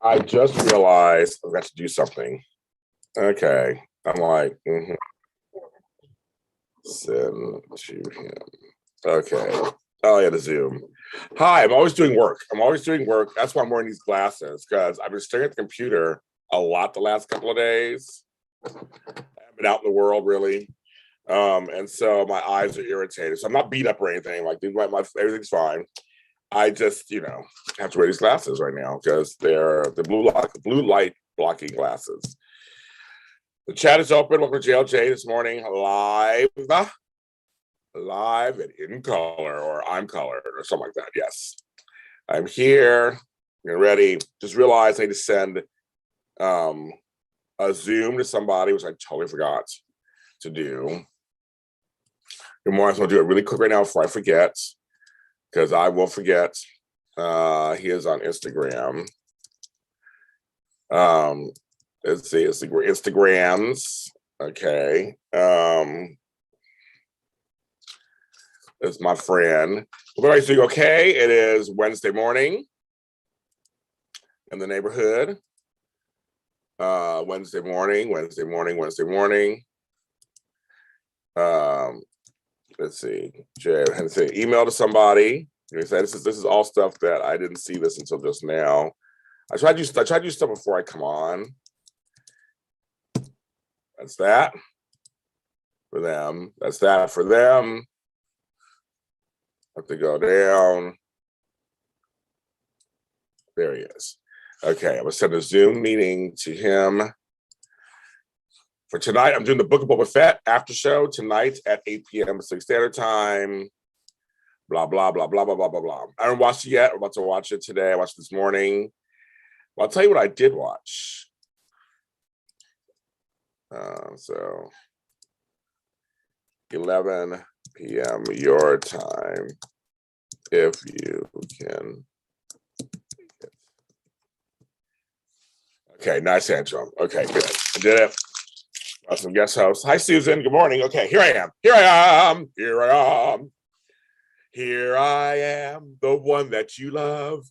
I just realized I've got to do something. Okay. I'm like, send to him. Okay. Oh, yeah, the Zoom. Hi, I'm always doing work. That's why I'm wearing these glasses, because I've been staring at the computer a lot the last couple of days. I haven't been out in the world, really. And so my eyes are irritated. So I'm not beat up or anything. Like, everything's fine. I just, have to wear these glasses right now because they're the blue light blocking glasses. The chat is open. Welcome to JLJ this morning, live and in color, or I'm colored, or something like that. Yes, I'm here. You're ready. Just realized I need to send a Zoom to somebody, which I totally forgot to do. Good morning. I'm going to do it really quick right now before I forget, because I will forget. He is on Instagram. Let's see, Instagrams. Okay. It's my friend. Everybody's doing okay. It is Wednesday morning in the neighborhood. Wednesday morning. Let's see. Jay, I had to say email to somebody. This is all stuff that I didn't see this until just now. I tried to do stuff before I come on. That's that for them. That's that for them. Have to go down. There he is. Okay, I'm gonna send a Zoom meeting to him. For tonight, I'm doing the Book of Boba Fett after show tonight at 8 p.m. Pacific Standard Time. Blah, blah, blah, blah, blah, blah, blah, blah. I haven't watched it yet. I'm about to watch it today. I watched it this morning. Well, I'll tell you what I did watch. So 11 p.m. your time, if you can. Okay, nice intro. Okay, good. I did it. Got some guest hosts. Hi, Susan. Good morning. Okay, here I am, the one that you love.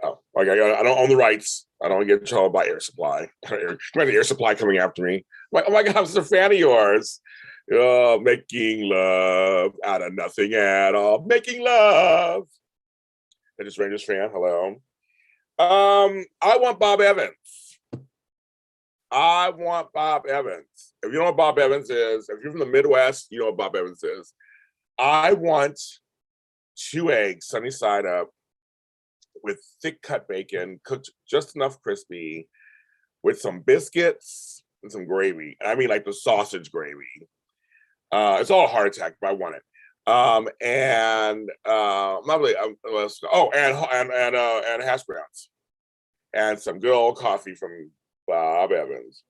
Oh, I don't own the rights. I don't get in trouble by Air Supply. Air Supply coming after me. Like, oh my God, I'm such a fan of yours. Oh, making love out of nothing at all. Making love. I just Rangers fan. Hello. I want Bob Evans. If you know what Bob Evans is, if you're from the Midwest, you know what Bob Evans is. I want 2 eggs, sunny side up, with thick cut bacon, cooked just enough crispy, with some biscuits and some gravy. I mean, like the sausage gravy. It's all a heart attack, but I want it. And hash browns, and some good old coffee from Bob Evans.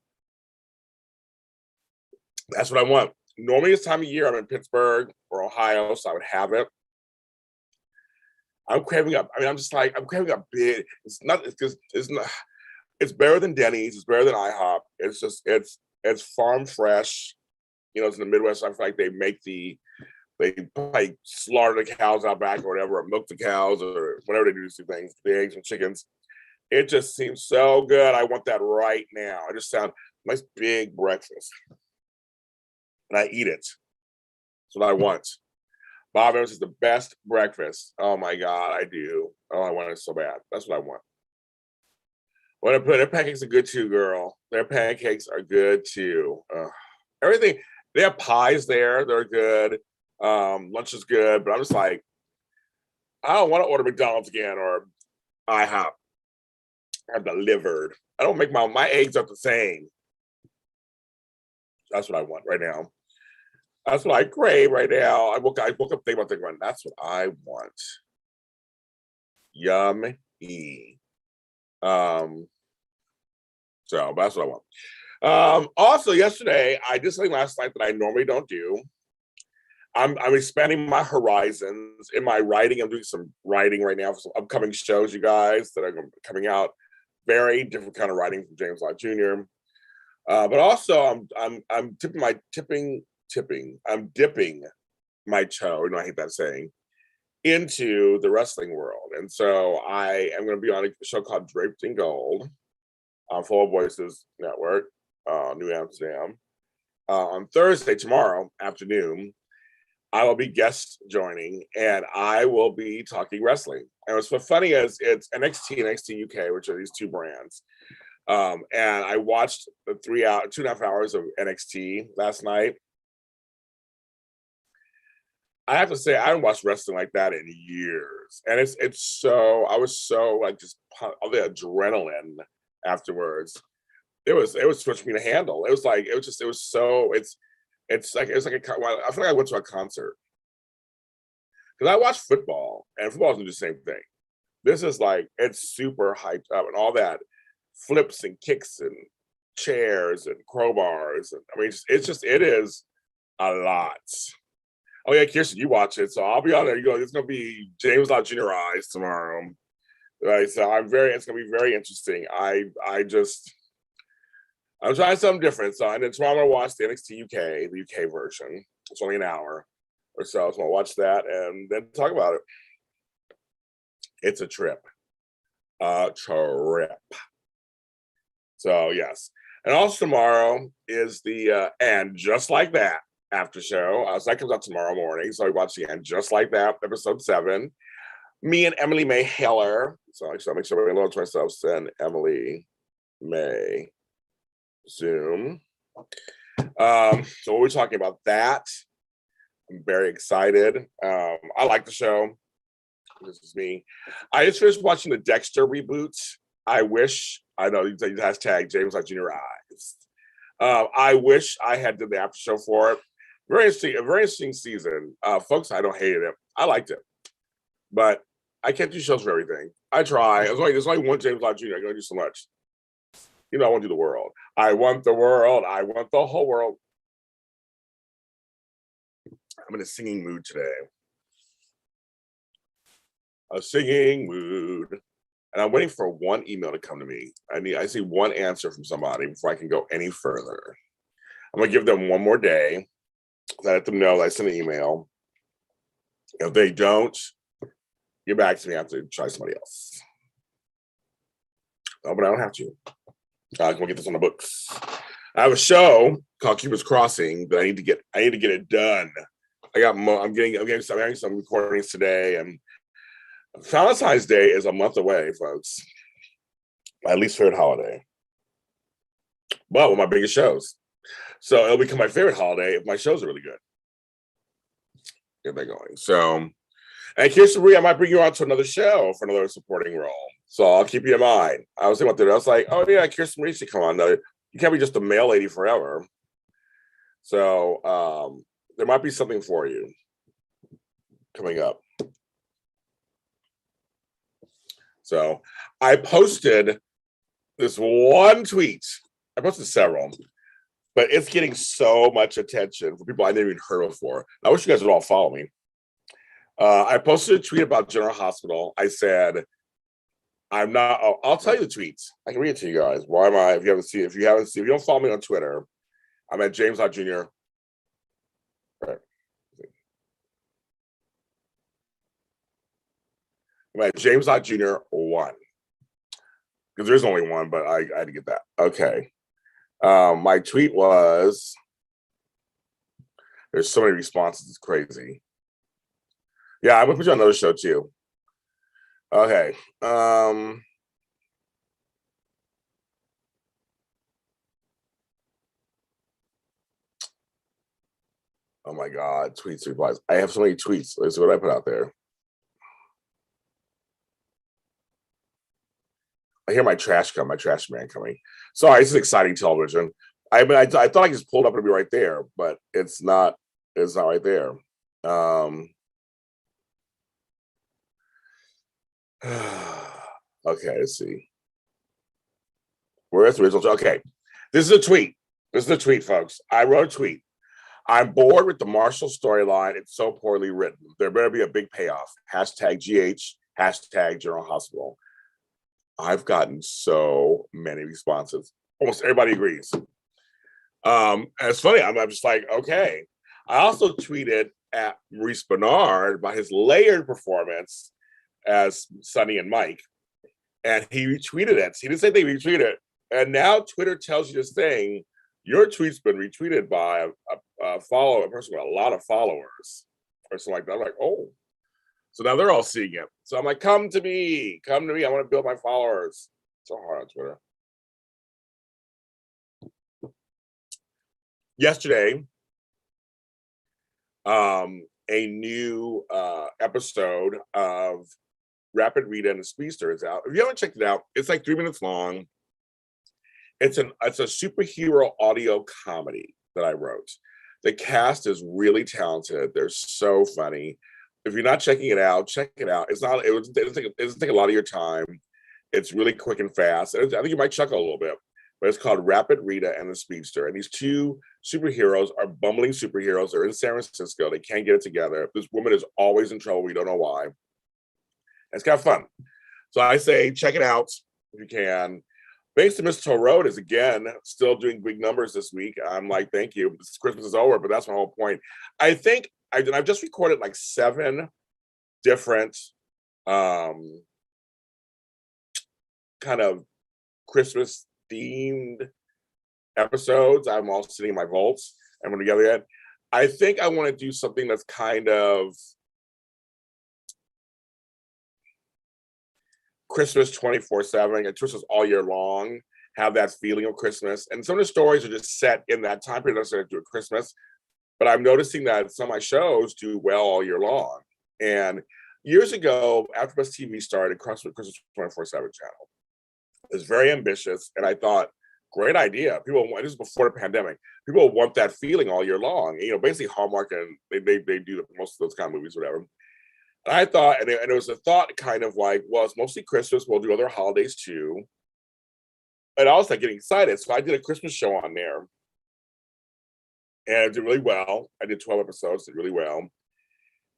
That's what I want. Normally, this time of year, I'm in Pittsburgh or Ohio, so I would have it. I'm craving up. I mean, I'm craving a big. It's better than Denny's. It's better than IHOP. It's farm fresh. It's in the Midwest. I feel like they like slaughter the cows out back or whatever, or milk the cows or whatever they do to things, the eggs and chickens. It just seems so good. I want that right now. I just sound nice big breakfast. And I eat it. That's what I want. Bob Evans is the best breakfast. Oh my God, I do. Oh, I want it so bad. That's what I want. Well, their pancakes are good too, girl. Their pancakes are good too. Everything. They have pies there. They're good. Lunch is good. But I'm just like, I don't want to order McDonald's again or IHOP. I'm delivered. I don't make my eggs are the same. That's what I want right now. That's what I crave right now. I woke up thinking about thinking, that's what I want. Yummy. So that's what I want. Also, yesterday I did something last night that I normally don't do. I'm expanding my horizons in my writing. I'm doing some writing right now for some upcoming shows, you guys, that are coming out. Very different kind of writing from James Lott Jr. But also I'm dipping my toe. I hate that saying. into the wrestling world. And so I am going to be on a show called Draped in Gold on Full Voices Network, New Amsterdam. On Thursday, tomorrow afternoon, I will be guest joining, and I will be talking wrestling. And what's so funny is it's NXT and NXT UK, which are these two brands. And I watched the 2.5 hours of NXT last night. I have to say, I haven't watched wrestling like that in years. And it's so, I was so like just all the adrenaline afterwards. It was too much for me to handle. It was like I feel like I went to a concert. Because I watch football, and football doesn't do the same thing. This is like, it's super hyped up and all that flips and kicks and chairs and crowbars. And I mean, it is a lot. Oh yeah, Kirsten, you watch it, so I'll be on there. You go. It's gonna be James Lott Jr. eyes tomorrow, right? So it's gonna be very interesting. I'm trying something different. So and then tomorrow I'm gonna watch the NXT UK, the UK version. It's only an hour or so. So I'll watch that and then talk about it. It's a trip. So yes, and also tomorrow is the And Just Like That after show. So that comes out tomorrow morning. So I watch the And Just Like That episode 7. Me and Emily May Heller. So I'll make sure I load to myself. Send Emily May Zoom. So we're talking about that. I'm very excited. I like the show. This is me. I just finished watching the Dexter reboots. I know you hashtag James Lott Jr. eyes. I wish I had done the after show for it. A very interesting season. Folks, I don't hate it. I liked it. But I can't do shows for everything. I try. There's only one James Lott Jr. I can only do so much. I want to do the world. I want the world. I want the whole world. I'm in a singing mood today. A singing mood. And I'm waiting for one email to come to me. I see one answer from somebody before I can go any further. I'm gonna give them one more day. Let them know that I sent an email. If they don't get back to me, I have to try somebody else. Oh, but I don't have to. I can get this on the books. I have a show called Cupid's Crossing that I need to get it done. I'm getting some recordings today, and Valentine's Day is a month away, folks. My least favorite holiday. But one of my biggest shows. So it'll become my favorite holiday if my shows are really good. Get that going. So, and Kirsten Marie, I might bring you on to another show for another supporting role. So I'll keep you in mind. I was thinking about that. I was like, oh yeah, Kirsten Marie should come on. Though. You can't be just a mail lady forever. So there might be something for you coming up. So I posted this one tweet. I posted several, but it's getting so much attention for people I never even heard of before. I wish you guys would all follow me. I posted a tweet about General Hospital. I said, I'll tell you the tweets. I can read it to you guys. Why am I? If you don't follow me on Twitter, I'm at James Lott Jr. Right. I'm at James Lott Jr. 1. Because there's only one, but I had to get that. Okay. My tweet was, there's so many responses, it's crazy. Yeah, I'm gonna put you on another show too. Okay. Oh my God, tweets, replies. I have so many tweets. Let's see what I put out there. I hear my trash man coming. Sorry, this is exciting television. I thought I just pulled up and it'd be right there, but it's not right there. Okay, let's see. Where's the original? Okay, this is a tweet. Folks. I wrote a tweet. I'm bored with the Marshall storyline. It's so poorly written. There better be a big payoff. Hashtag GH, hashtag General Hospital. I've gotten so many responses. Almost everybody agrees. And it's funny. I'm just like, okay. I also tweeted at Maurice Bernard about his layered performance as Sonny and Mike, and he retweeted it. He didn't say they retweeted it. And now Twitter tells you this thing, your tweet's been retweeted by a follower, a person with a lot of followers, or something like that. I'm like, oh. So now they're all seeing it. So I'm like, come to me. I want to build my followers. So hard on Twitter. Yesterday, a new episode of Rapid Rita and the Speedster is out. If you haven't checked it out, it's like 3 minutes long. It's a superhero audio comedy that I wrote. The cast is really talented. They're so funny. If you're not checking it out, check it out. It doesn't take a lot of your time. It's really quick and fast. I think you might chuckle a little bit, but it's called Rapid Rita and the Speedster. And these two superheroes are bumbling superheroes. They're in San Francisco. They can't get it together. This woman is always in trouble. We don't know why. It's kind of fun. So I say, check it out if you can. Banks to Mistletoe Road is, again, still doing big numbers this week. I'm like, thank you. Christmas is over, but that's my whole point. I think I've just recorded like 7 different kind of Christmas themed episodes. I'm all sitting in my vaults and we're together yet. I think I want to do something that's kind of Christmas 24/7, and Christmas all year long, have that feeling of Christmas. And some of the stories are just set in that time period, not necessarily at Christmas. But I'm noticing that some of my shows do well all year long. And years ago, AfterBuzz TV started Christmas 24/7 channel. It was very ambitious, and I thought, great idea. People want, this is before the pandemic. People want that feeling all year long. You know, basically Hallmark, and they do most of those kind of movies, whatever. And I thought, and it was a thought kind of like, well, it's mostly Christmas. We'll do other holidays too. And I was like getting excited. So I did a Christmas show on there. And it did really well. I did 12 episodes, did really well.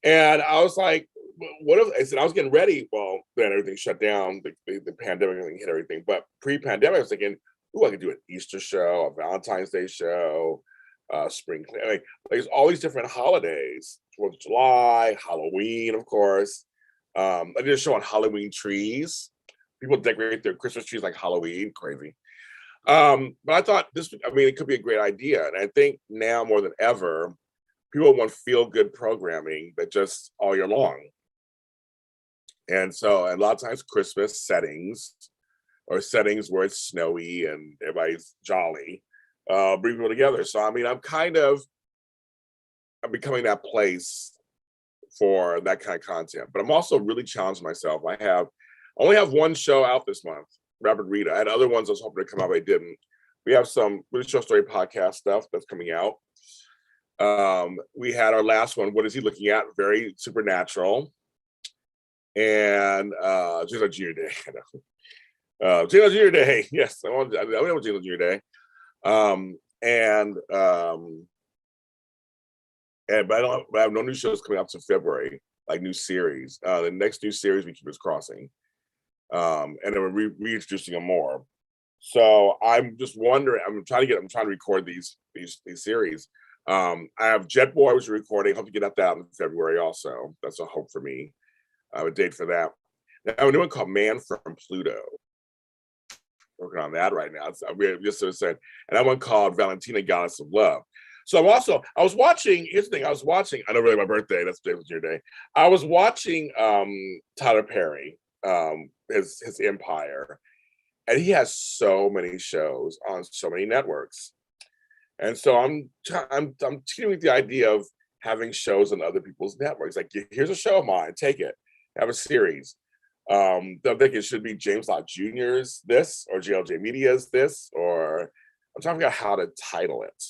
And I was like, what if, I said, I was getting ready. Well, then everything shut down. The pandemic, everything hit everything. But pre-pandemic, I was thinking, I could do an Easter show, a Valentine's Day show, spring cleaning. Like, there's all these different holidays. 4th of July, Halloween, of course. I did a show on Halloween trees. People decorate their Christmas trees like Halloween, crazy. But I thought it could be a great idea. And I think now more than ever, people want feel-good programming that just all year long. And so a lot of times Christmas settings, or settings where it's snowy and everybody's jolly, bring people together. So I'm becoming that place for that kind of content. But I'm also really challenging myself. I only have one show out this month, Rapid Rita. I had other ones I was hoping to come out, but I didn't. We have some really short story podcast stuff that's coming out. We had our last one, What Is He Looking At? Very supernatural. And JLJ Jr. Day. JLJ Jr. Day. Yes, I know JLJ Jr. Day. But I have no new shows coming out until February, like new series. The next new series we keep is Crossing. And then we're reintroducing them more. So I'm just wondering, I'm trying to record these series. I have Jet Boy, which we're recording. Hope to get that out in February also. That's a hope for me. I have a date for that. Now, I have a new one called Man from Pluto. Working on that right now. We just sort of said, and that one called Valentina, Goddess of Love. So I was watching, here's the thing, I know really my birthday, that's your day. I was watching Tyler Perry, his empire, and he has so many shows on so many networks. And so I'm teetering with the idea of having shows on other people's networks. Like, here's a show of mine, take it, have a series. I think it should be James Lott Jr.'s this, or JLJ Media's this, or I'm trying to figure out how to title it.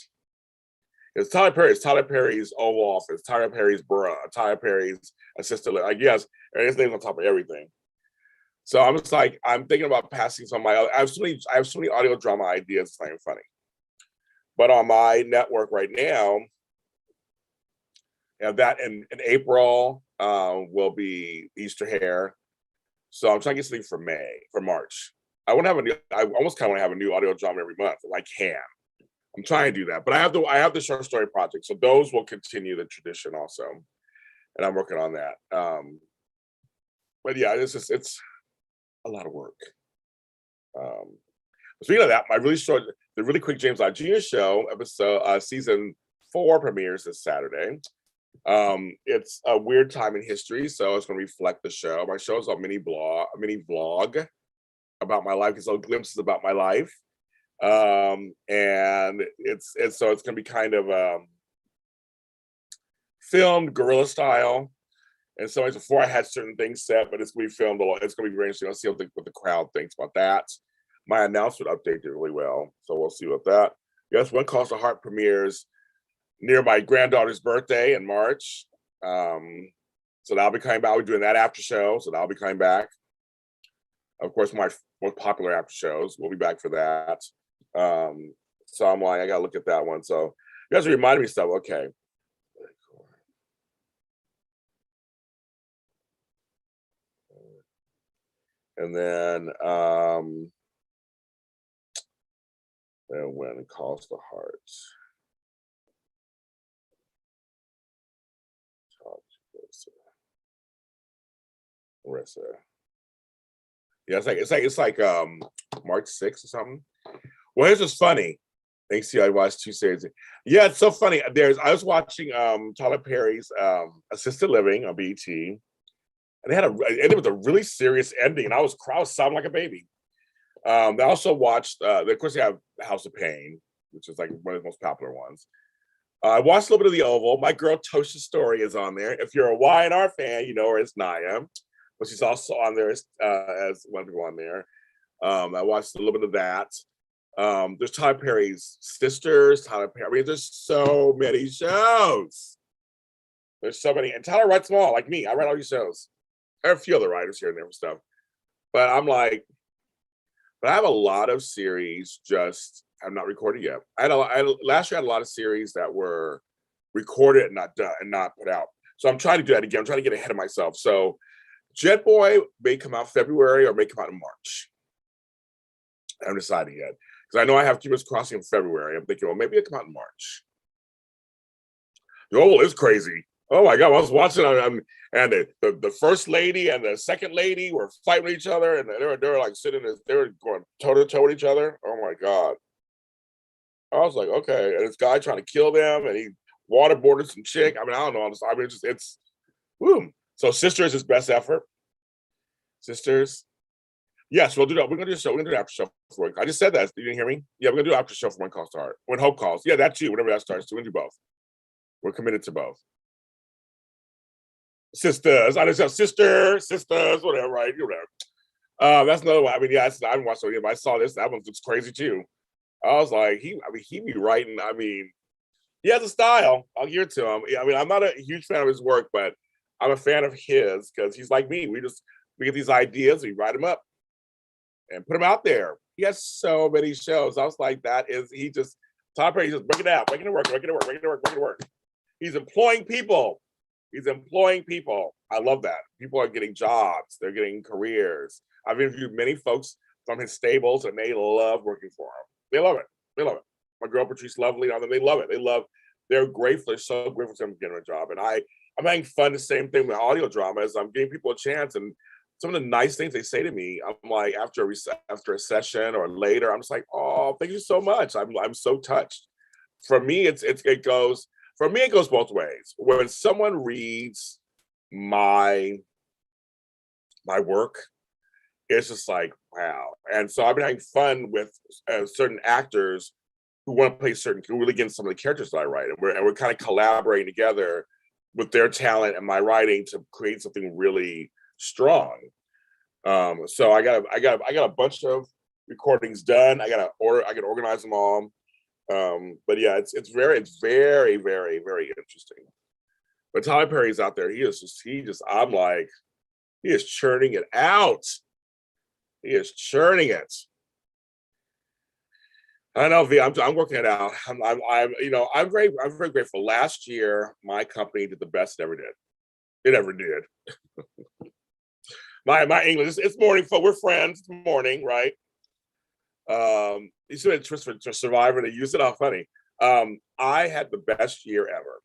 It's Tyler Perry. It's Tyler Perry's Oval Office. Tyler Perry's Tyler Perry's assistant. I guess his name's on top of everything. So I'm just like, I'm thinking about passing some of my. I have so many audio drama ideas. It's not even funny. But on my network right now, that in April will be Easter Hair. So I'm trying to get something for March. I almost kind of want to have a new audio drama every month if I can. I'm trying to do that, but I have the short story project, so those will continue the tradition also, and I'm working on that. But yeah, it's a lot of work. Speaking of that, the really quick James Lott Jr. show episode season 4 premieres this Saturday. It's a weird time in history, so it's going to reflect the show. My show is a mini vlog about my life, it's little glimpses about my life, and it's so it's going to be kind of filmed guerrilla style. And so before I had certain things set, but it's going to be filmed a lot. It's going to be very interesting. I'll see what the crowd thinks about that. My announcement update did really well, so we'll see what that. Yes, One Calls to Heart premieres near my granddaughter's birthday in March. So that'll be coming back. We're doing that after show, so that'll be coming back. Of course, my most popular after shows, we'll be back for that. So I'm like, I gotta look at that one. So you guys reminded me stuff. Okay. And then When Calls to Heart. Marissa. Yeah, it's like March 6th or something. Well, here's what's funny. Thanks to you, I watched 2 series. Yeah, it's so funny. I was watching Tyler Perry's Assisted Living on BET, and it was a really serious ending, and I was sobbing like a baby. I also watched, of course, they have House of Pain, which is like one of the most popular ones. I watched a little bit of The Oval. My girl Tosha Story is on there. If you're a Y&R fan, you know her as Naya, but she's also on there as one of the people on there. I watched a little bit of that. There's Tyler Perry's sisters. Tyler Perry. I mean, there's so many shows. There's so many, and Tyler writes them all, like me. I write all these shows. There are a few other writers here and there for stuff, but I'm like, but I have a lot of series just I'm not recorded yet. Last year I had a lot of series that were recorded and not done and not put out. So I'm trying to do that again. I'm trying to get ahead of myself. So Jet Boy may come out February or may come out in March. I haven't decided yet. Because I know I have Cubans Crossing in February. I'm thinking, well, maybe it'll come out in March. The Oval is crazy. Oh my God, I was watching and the first lady and the second lady were fighting with each other, and they were like they were going toe to toe with each other. Oh my God. I was like, okay. And this guy trying to kill them, and he waterboarded some chick. I mean, I don't know. I mean, it's boom. So Sisters is best effort. Sisters. Yes, we'll do that. We're gonna do a show. We're gonna do an after show for it. I just said that. You didn't hear me? Yeah, we're gonna do an after show for When Calls to Heart. When Hope Calls. Yeah, that too. Whenever that starts, we're gonna do both. We're committed to both. Sisters. I just have sisters, whatever, right? Whatever. That's another one. I mean, yeah, I haven't watched it yet, but I saw this. That one looks crazy too. I was like, he be writing. I mean, he has a style. I'll give it to him. I mean, I'm not a huge fan of his work, but I'm a fan of his because he's like me. We get these ideas, we write them up and put them out there. He has so many shows. I was like, Tom Perry, just break it out, making it work. He's employing people. I love that. People are getting jobs. They're getting careers. I've interviewed many folks from his stables, and they love working for him. They love it. My girl Patrice Lovely, they love it. They're grateful. They're so grateful for him getting a job. And I'm having fun. The same thing with audio dramas. I'm giving people a chance, and some of the nice things they say to me, I'm like, after a session or later, I'm just like, oh, thank you so much. I'm so touched. For me, it goes both ways. When someone reads my work, it's just like, wow. And so I've been having fun with certain actors who want to play who really get some of the characters that I write, and we're kind of collaborating together with their talent and my writing to create something really strong. So I got a bunch of recordings done. I can organize them all. But yeah, it's very, very, very interesting. But Tyler Perry's out there. He is churning it out. He is churning it. I know, V. I'm working it out. I'm very grateful. Last year, my company did the best it ever did. It ever did. my English. It's morning, folks. We're friends. It's morning, right? You see a twist for Survivor. They use it all funny. I had the best year ever.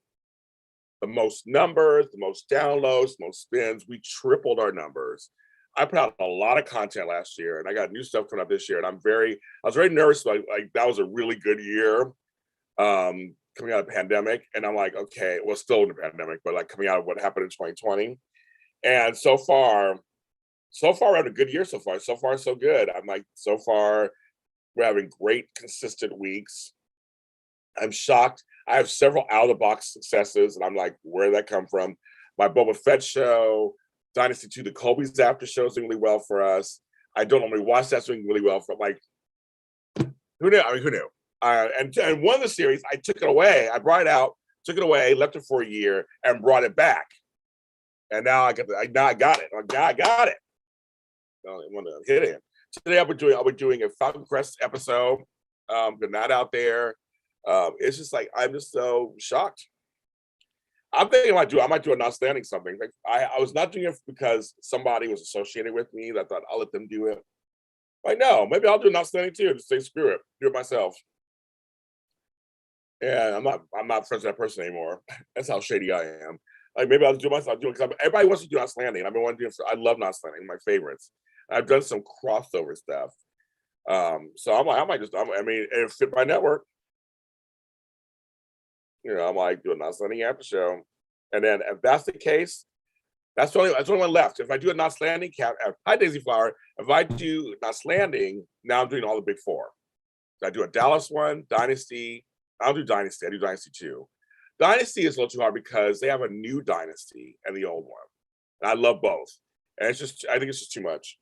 The most numbers, the most downloads, the most spins. We tripled our numbers. I put out a lot of content last year, and I got new stuff coming up this year. And I was very nervous. Like that was a really good year, coming out of the pandemic. And I'm like, okay, well, still in the pandemic, but like coming out of what happened in 2020. And so far, we're having a good year so far. So far, so good. I'm like, so far, we're having great, consistent weeks. I'm shocked. I have several out-of-the-box successes, and I'm like, where did that come from? My Boba Fett show, Dynasty 2, the Colby's after show is doing really well for us. I don't normally watch that, doing really well for, like, who knew? I mean, who knew? And one of the series, I took it away. I brought it out, took it away, left it for a year, and brought it back. And now I got it. Now I got it. I want to hit it. Today I'll be doing a Falcon Crest episode. They're not out there. It's just like I'm just so shocked. I'm thinking I might do a not standing something. Like I was not doing it because somebody was associated with me that I thought I'll let them do it. Like no, maybe I'll do a not standing too. Just say screw it, do it myself. And I'm not friends with that person anymore. That's how shady I am. Like maybe I'll do it myself. Because everybody wants to do not landing. I've been wanting to do it. I love not landing. My favorites. I've done some crossover stuff. So I'm like, I mean, it fit my network. You know, I'm like doing not landing after show. And then if that's the case, that's the only one left. If I do a not landing hi Daisy Flower. If I do not landing, now I'm doing all the big four. I do a Dallas one, Dynasty. I'll do Dynasty. I do Dynasty 2. Dynasty is a little too hard because they have a new Dynasty and the old one. And I love both. And I think it's just too much.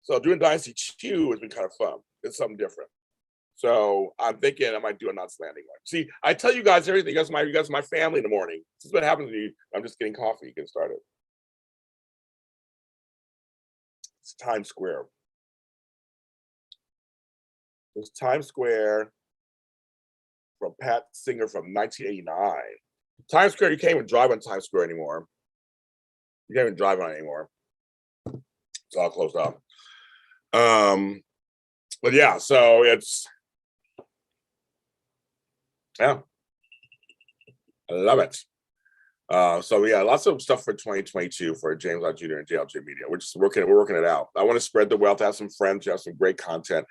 So doing Dynasty 2 has been kind of fun. It's something different. So I'm thinking I might do a not landing one. See, I tell you guys everything. You guys are my family in the morning. This is what happens to you. I'm just getting coffee. Get started. It's Times Square. It's Times Square from Pat Singer from 1989. Times Square, you can't even drive on Times Square anymore. You can't even drive on it anymore. It's all closed up. But yeah, so it's I love it. So yeah, lots of stuff for 2022 for James Lott Jr. and JLJ Media. We're working it out. I want to spread the wealth, have some friends, have some great content.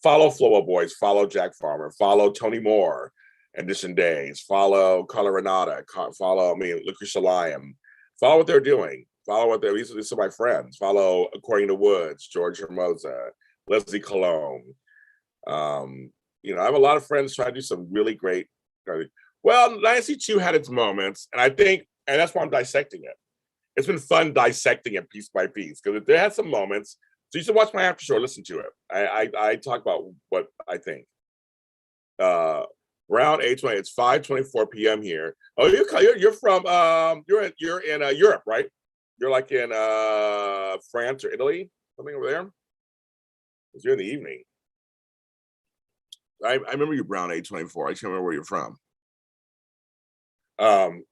Follow Flowo Boys, follow Jack Farmer, follow Tony Moore, Edition Days, follow Carla Renata, follow Lucretia Lyon, follow what they're doing. Follow what these are my friends. Follow According to Woods, George Hermosa, Leslie Colon. I have a lot of friends trying to do some really great. Well, Dynasty 2 had its moments, and that's why I'm dissecting it. It's been fun dissecting it piece by piece because there had some moments. So you should watch my after show, listen to it. I talk about what I think. Around 8:20, it's 5:24 p.m. here. Oh, you're from you're in Europe, right? You're like in France or Italy, something over there. Because you're in the evening. I remember you, Brown 824. I can't remember where you're from.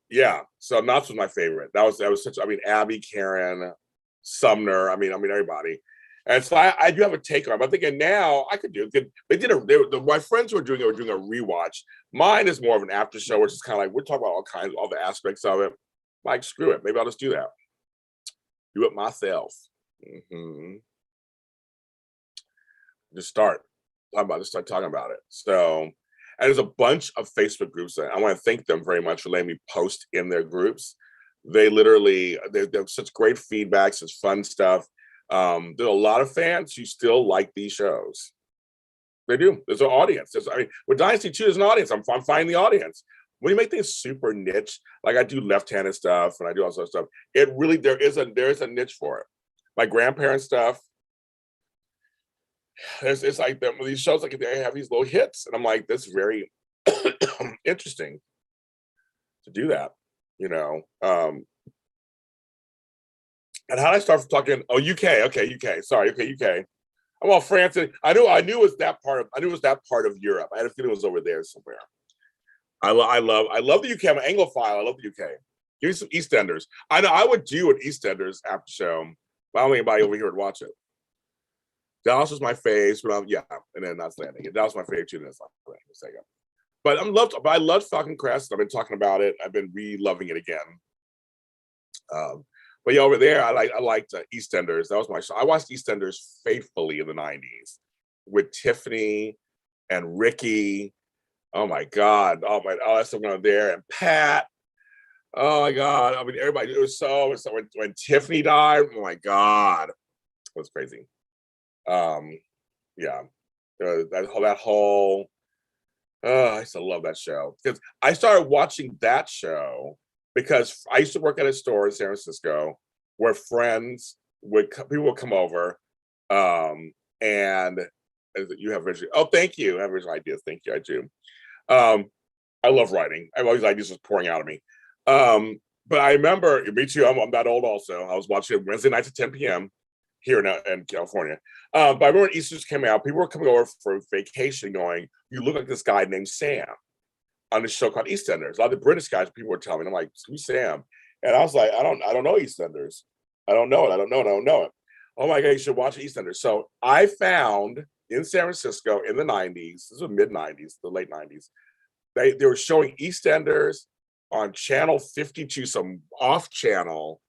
Yeah. So Knott's was my favorite. That was such. Abby, Karen, Sumner. Everybody. And so I do have a take on it. I'm thinking now I could do it. My friends who were doing a rewatch. Mine is more of an after show, which is kind of like we're talking about all the aspects of it. Like, screw it. Maybe I'll just do that. Do it myself. Just start talking about it. So, and there's a bunch of Facebook groups that I want to thank them very much for letting me post in their groups. They have such great feedback, such fun stuff. There are a lot of fans who still like these shows. They do. There's an audience. With Dynasty 2, there's an audience. I'm finding the audience. When you make things super niche, like I do left-handed stuff and I do all sorts of stuff, there is a niche for it. My grandparents' stuff. It's like these shows, like they have these little hits, and I'm like, that's very interesting to do that, And how did I start talking? Oh, UK. Okay, UK. Sorry. Okay, UK. Well, France. I knew it was that part of Europe. I had a feeling it was over there somewhere. I love the UK. I'm an Anglophile. I love the UK. Give me some EastEnders. I know I would do an EastEnders after show, but I don't think anybody over here would watch it. Dallas was my fave, and then that's landing. And Dallas was my fave too. That's landing a second. But I loved Falcon Crest. I've been talking about it. I've been re-loving it again. But yeah, over there, I liked EastEnders. That was my show. I watched EastEnders faithfully in the 90s with Tiffany and Ricky. Oh my God. Oh, that's still going there. And Pat. Oh my God. I mean, everybody, it was so when Tiffany died, oh my God. It was crazy. Yeah. That whole I used to love that show. Because I started watching that show because I used to work at a store in San Francisco where people would come over, and you have original. Oh, thank you. I have original ideas. Thank you. I do. I love writing. I have all these ideas just pouring out of me. But I remember, me too. I'm that old. Also, I was watching it Wednesday nights at 10 p.m. here in California. But I remember when Easter came out, people were coming over for vacation, going, "You look like this guy named Sam." On this show called EastEnders. A lot of the British guys, people were telling me, I'm like, who's Sam? And I was like, I don't know EastEnders. I don't know it. Oh my God, you should watch EastEnders. So I found in San Francisco in the 90s, this was mid-90s, the late 90s, they were showing EastEnders on channel 52, some off channel,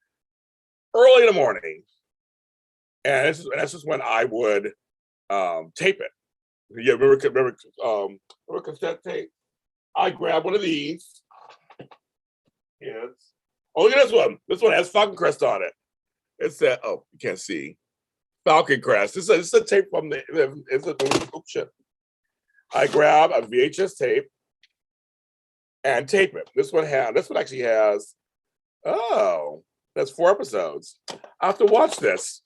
early in the morning. And that's just when I would tape it. Yeah, remember cassette tape? I grabbed one of these. Yes. Oh, look at this one. This one has Falcon Crest on it. It said, "Oh, you can't see Falcon Crest." This is a tape from oh shit. I grab a VHS tape and tape it. This one actually has. Oh, that's 4 episodes. I have to watch this.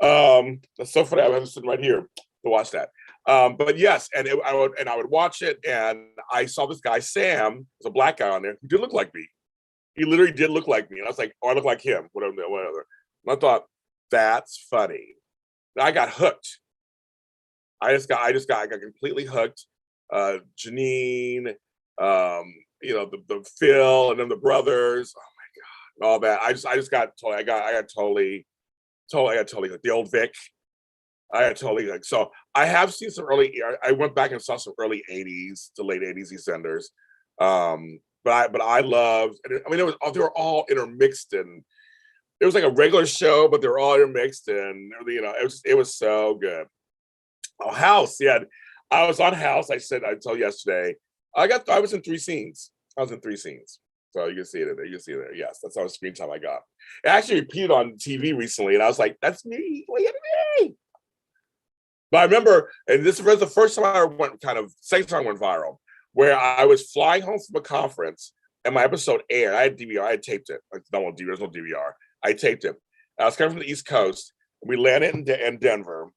That's so funny. I have it sitting right here to watch that. But yes, I would watch it, and I saw this guy Sam, was a black guy on there who did look like me. He literally did look like me, and I was like, "Oh, I look like him." Whatever. And I thought that's funny. And I got hooked. I got completely hooked. Janine, the Phil, and then the brothers. Oh my God, all that. I got totally hooked. The old Vic. I totally like. So I have seen some early. I went back and saw some early 80s to late 80s EastEnders. But I loved. I mean, they were all intermixed, and it was like a regular show, but they were all intermixed, and it was so good. Oh, House, yeah. I was on House. I told you yesterday. I was in 3 scenes. So you can see it there. You can see it there. Yes, that's how much screen time I got. It actually repeated on TV recently, and I was like, "That's me. Look at me." But I remember, and this was the first time I went second time I went viral, where I was flying home from a conference and my episode aired. I had DVR, I had taped it. There's no DVR. I taped it. I was coming from the East Coast. We landed in Denver.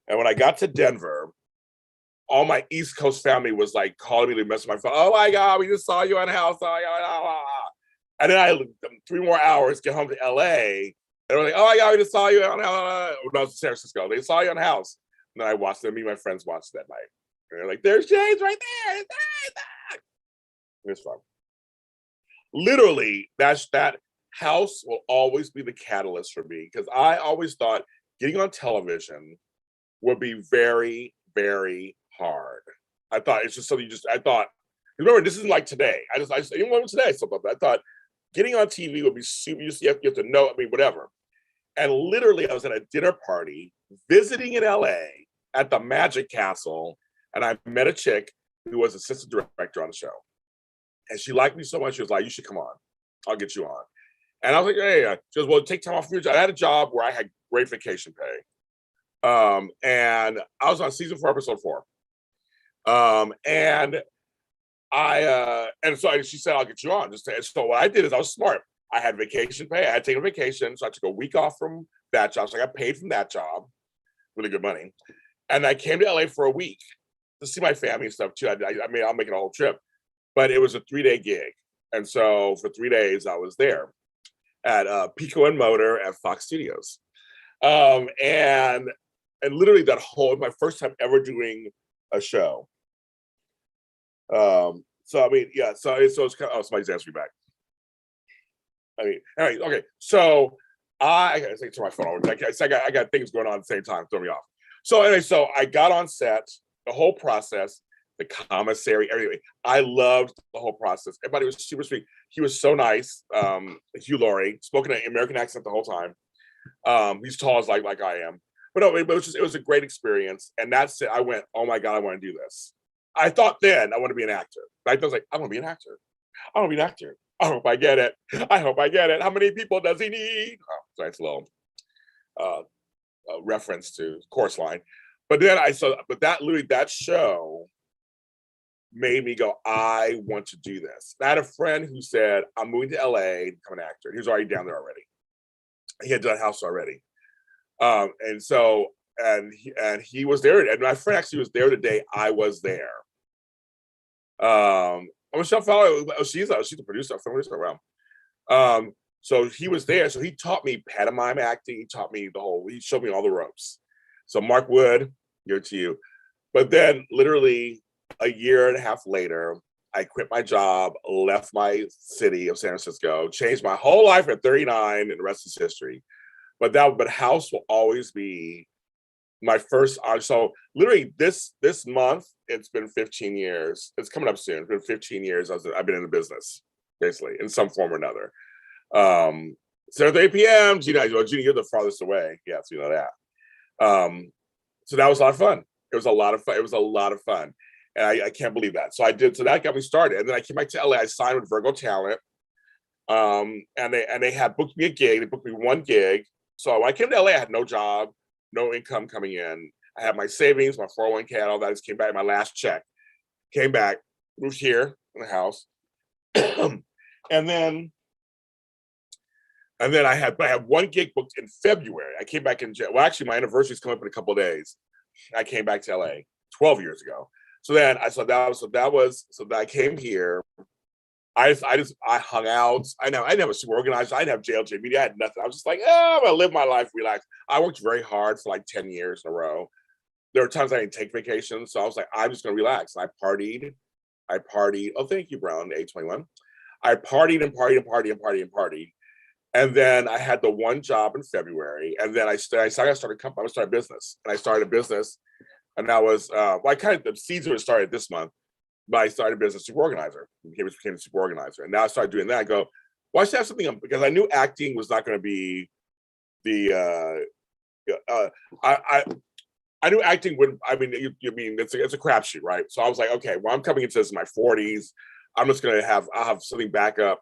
And when I got to Denver, all my East Coast family was like calling me to mess with my phone. "Oh my God, we just saw you on House." And then I 3 more hours, get home to LA. And we're like, "Oh my God, we just saw you on House." When I was in San Francisco, they saw you on House. And then I watched them. Me and my friends watched that night. And they're like, "There's James right there." It was fun. Literally, that House will always be the catalyst for me, because I always thought getting on television would be very, very hard. I thought it's just something remember, this isn't like today. Even when today, I thought getting on TV would be super. You have to know, whatever. And literally, I was at a dinner party visiting in LA at the Magic Castle, and I met a chick who was assistant director on the show. And she liked me so much, she was like, "You should come on. I'll get you on." And I was like, "Hey," she goes, "Well, take time off from your job." I had a job where I had great vacation pay. And I was on season 4, episode 4. And she said, "I'll get you on." So what I did is I was smart. I had vacation pay. I had taken a vacation, so I took a week off from that job. So I got paid from that job, really good money. And I came to LA for a week to see my family and stuff too. I'll make it a whole trip, but it was a 3-day gig. And so for 3 days, I was there at Pico and Motor at Fox Studios. And literally my first time ever doing a show. So it's kind of, somebody's answering back. Anyway, okay. So I gotta say to my phone. I got things going on at the same time, throw me off. So anyway, so I got on set, the whole process, the commissary, everything. I loved the whole process. Everybody was super sweet. He was so nice. Hugh Laurie, spoke in an American accent the whole time. He's tall as like I am. But no, it was a great experience. And that's it. I went, oh my God, I want to do this. I thought then I want to be an actor. I was like, I want to be an actor. I want to be an actor. I hope I get it. I hope I get it. How many people does he need? Oh, so it's a little reference to Chorus Line. But then but that show made me go, I want to do this. I had a friend who said, I'm moving to LA to become an actor. He was already down there already. He had done house already. And he was there. And my friend actually was there the day I was there. Michelle Fowler, she's a producer, around. So he was there. So he taught me pantomime acting. He taught me he showed me all the ropes. So Mark Wood, you're to you. But then literally a year and a half later, I quit my job, left my city of San Francisco, changed my whole life at 39, and the rest is history. But house will always be my first. So literally this month, it's been 15 years. It's coming up soon. It's been 15 years. I've been in the business, basically, in some form or another. 7:30 p.m. Gina, you're the farthest away. Yes, you know that. So that was a lot of fun. It was a lot of fun. And I can't believe that. So that got me started. And then I came back to LA. I signed with Virgo Talent. And they had booked me a gig. They booked me one gig. So when I came to LA, I had no job, no income coming in. I had my savings, my 401k, and all that. I just came back, my last check. Came back, moved here in the house. and then I had one gig booked in February. I came back actually my anniversary is coming up in a couple of days. I came back to LA 12 years ago. So then I came here. I hung out. I never super organized. I didn't have JLJ media. I had nothing. I was just like, I'm gonna live my life, relax. I worked very hard for like 10 years in a row. There were times I didn't take vacations. So I was like, I'm just gonna relax. And I partied. Oh, thank you, Brown, A21. I partied and partied and partied and partied and partied. And then I had the one job in February. And then I started a business. And I started a business. And that was, the seeds were started this month. But I started a business super organizer. Became a super organizer. And now I started doing that. I go, well, I should have something, because I knew acting was not going to be I knew acting wouldn't, it's a crapshoot, right? So I was like, okay, well, I'm coming into this in my 40s. I'm just going to I'll have something back up.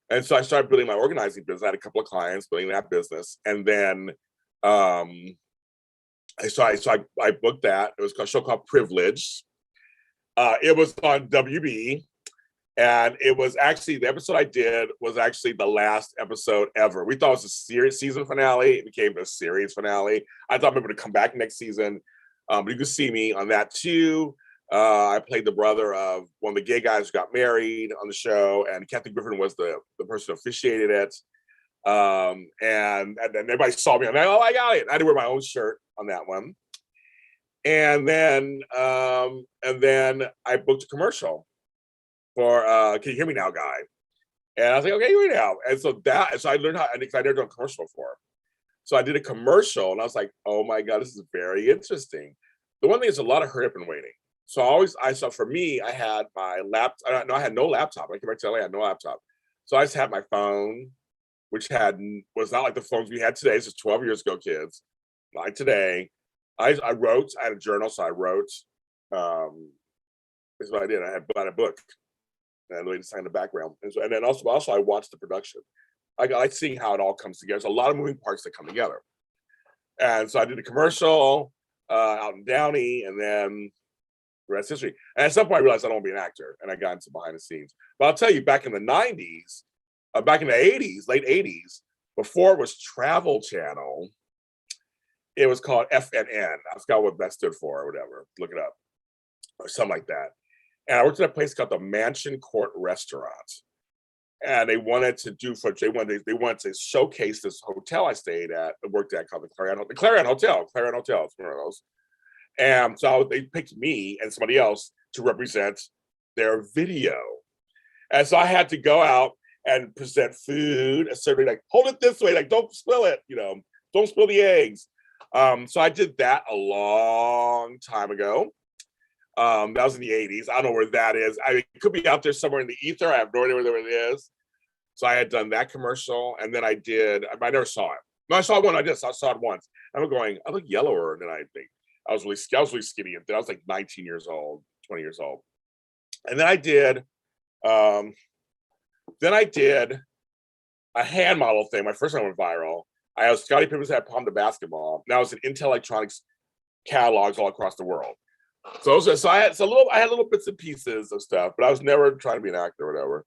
And so I started building my organizing business. I had a couple of clients building that business. And then I booked that. It was a show called Privilege. It was on WB, and it was actually, the episode I did was actually the last episode ever. We thought it was a season finale. It became a series finale. I thought maybe to come back next season. But you can see me on that too. I played the brother of one of the gay guys who got married on the show, and Kathy Griffin was the person who officiated it. And then everybody saw me. I'm like, oh, I got it. I had to wear my own shirt on that one. And then I booked a commercial for Can You Hear Me Now guy. And I was like, okay, hear me now. And so I learned how, because I'd never done a commercial before. So I did a commercial, and I was like, oh my God, this is very interesting. The one thing is a lot of hurry up and waiting. So for me, I had my laptop. No, I had no laptop. I came back to LA, I had no laptop. So I just had my phone, which was not like the phones we had today. This is 12 years ago, kids. Like today. I had a journal, so I wrote. This is what I did. I had bought a book, and I laid in the background. And then also I watched the production. I like seeing how it all comes together. There's a lot of moving parts that come together. And so I did a commercial out in Downey, and then the rest is history. And at some point I realized I don't want to be an actor, and I got into behind the scenes. But I'll tell you, back in the 90s, back in the 80s, late 80s, before it was Travel Channel, it was called FNN. I forgot what that stood for or whatever. Look it up. Or something like that. And I worked at a place called the Mansion Court Restaurant. And they wanted to showcase this hotel I stayed at, I worked at, called the Clarion Hotel. Clarion Hotel, it's one of those. And so they picked me and somebody else to represent their video. And so I had to go out and present food, certainly like, hold it this way, like don't spill it, don't spill the eggs. So I did that a long time ago. That was in the 80s. I don't know where that is. It could be out there somewhere in the ether. I have no idea where it is. So I had done that commercial, and then I never saw it. No, I saw one. I saw it once. I'm going, I look yellower than I think. I was really skinny. I was like 19 years old, 20 years old. And then I did a hand model thing. My first one went viral. I was Scottie Pippen's had Palm to Basketball. Now it's in Intel Electronics catalogs all across the world. I had little bits and pieces of stuff, but I was never trying to be an actor or whatever.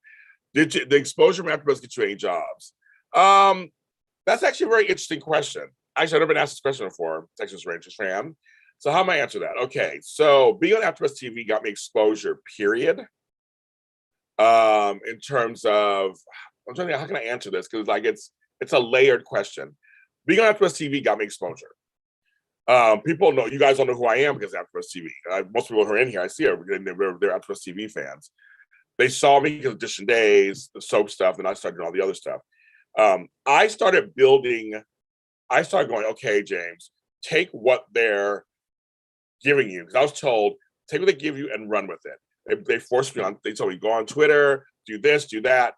Did the exposure from AfterBuzz get you any jobs? That's actually a very interesting question. Actually, I've never been asked this question before. Texas Rangers fan. So how am I answer that? Okay, so being on AfterBuzz TV got me exposure, period. In terms of, I'm trying to think, how can I answer this? Because like it's a layered question. Being on AfterBuzz TV got me exposure. People know, you guys don't know who I am because of AfterBuzz TV. Most people who are in here, I see they're AfterBuzz TV fans. They saw me because of Edition Days, the soap stuff, and I started doing all the other stuff. I started going, okay, James, take what they're giving you. Because I was told, take what they give you and run with it. They forced me on, they told me, go on Twitter, do this, do that.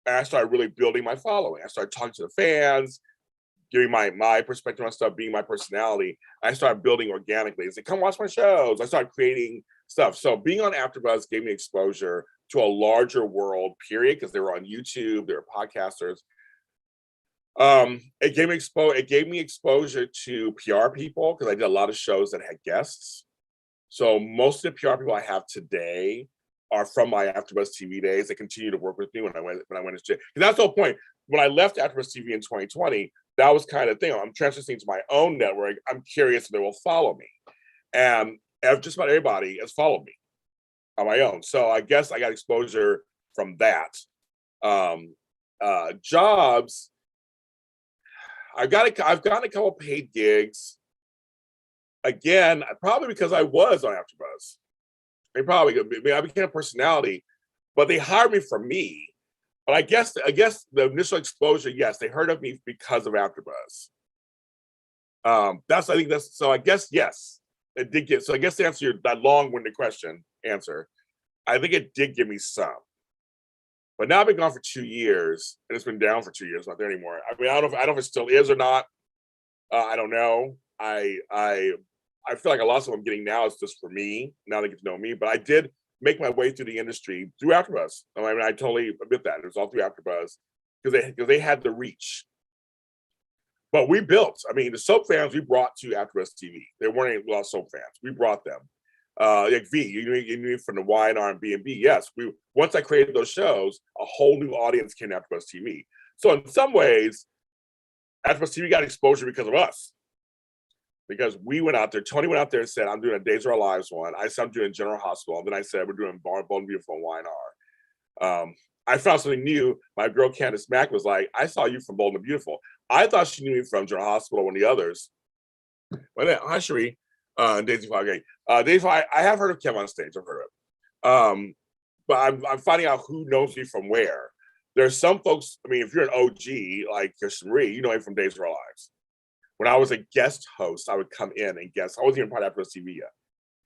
And I started really building my following. I started talking to the fans, giving my perspective on stuff, being my personality. I started building organically. They said, come watch my shows. I started creating stuff. So being on AfterBuzz gave me exposure to a larger world, period, because they were on YouTube, they were podcasters. It gave me exposure to PR people because I did a lot of shows that had guests. So most of the PR people I have today are from my AfterBuzz TV days. They continue to work with me when I went to jail. Because that's the whole point. When I left AfterBuzz TV in 2020, that was kind of the thing. I'm transitioning to my own network. I'm curious if they will follow me. And just about everybody has followed me on my own. So I guess I got exposure from that. Jobs, I've gotten a couple paid gigs. Again, probably because I was on AfterBuzz. I became a personality, but they hired me for me. But I guess the initial exposure, yes, they heard of me because of AfterBuzz. I guess yes, it did get. So I guess to answer that long-winded answer, I think it did give me some. But now I've been gone for 2 years, and it's been down for 2 years, not there anymore. I mean, I don't know if it still is or not. I don't know. I feel like a lot of what I'm getting now is just for me. Now they get to know me. But I did make my way through the industry through AfterBuzz. I mean, I totally admit that. It was all through AfterBuzz because they had the reach. But we built. I mean, the soap fans we brought to AfterBuzz TV. There weren't a lot of soap fans. We brought them. Like V, you knew from the Y&R and B&B. Yes, once I created those shows, a whole new audience came to AfterBuzz TV. So in some ways, AfterBuzz TV got exposure because of us. Because we went out there, Tony went out there and said, I'm doing a Days of Our Lives one. I said, I'm doing General Hospital. And then I said, we're doing Bold and Beautiful and Y&R. I found something new. My girl Candace Mack was like, I saw you from Bold and Beautiful. I thought she knew me from General Hospital, one of the others. But then, hi, Cherie. Daisy Foggy. Daisy, I have heard of Kev on stage. I've heard of it. But I'm finding out who knows me from where. There's some folks, I mean, if you're an OG, like Kirsten Marie, you know me from Days of Our Lives. When I was a guest host, I would come in and guest. I wasn't even part of AfterBuzz TV yet.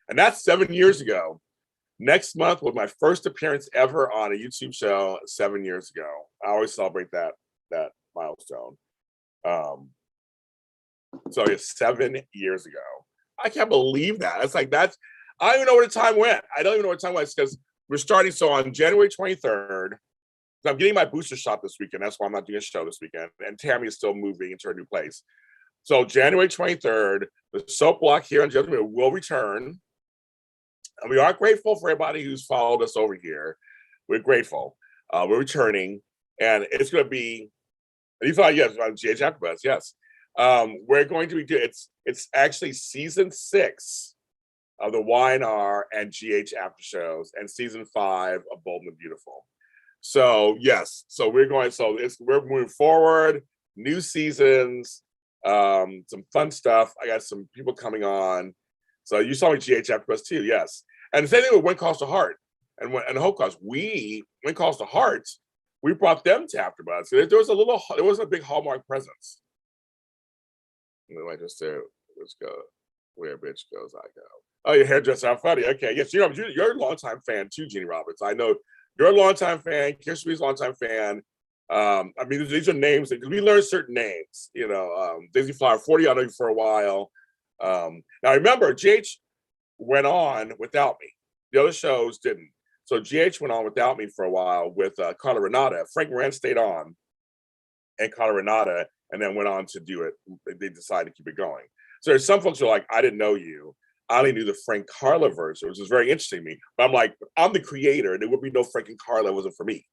And that's 7 years ago. Next month was my first appearance ever on a YouTube show 7 years ago. I always celebrate that milestone. So it's 7 years ago. I can't believe that. It's like I don't even know where the time went. I don't even know where the time went because we're starting. So on January 23rd, I'm getting my booster shot this weekend. That's why I'm not doing a show this weekend. And Tammy is still moving into her new place. So January 23rd, the soap block here in Judgment will return. And we are grateful for everybody who's followed us over here. We're grateful. We're returning. And it's going to be, you thought, yes, on GH AfterBuzz, yes. We're going to be, it's actually season 6 of the Y&R and GH after shows and season 5 of Bold and Beautiful. So yes, we're moving forward, new seasons, some fun stuff. I got some people coming on. So you saw me GH AfterBuzz too, yes. And the same thing with When Calls to Heart and Hope Calls. When Calls to Heart, we brought them to AfterBuzz. There was a big Hallmark presence. I just Bitch go. Where bitch goes, I go. Oh, your hairdresser. How funny. Okay. Yes, you're a longtime fan too, Jeannie Roberts. I know you're a longtime fan. Kirsten's a longtime fan. I mean, these are names that we learn certain names. Daisy Flower 40. I know you for a while. Now remember, GH went on without me. The other shows didn't. So GH went on without me for a while with Carla Renata. Frank Moran stayed on, and Carla Renata, and then went on to do it. They decided to keep it going. So there's some folks who are like, I didn't know you. I only knew the Frank Carla version, which was very interesting to me. But I'm like, I'm the creator. There would be no Frank and Carla if it wasn't for me.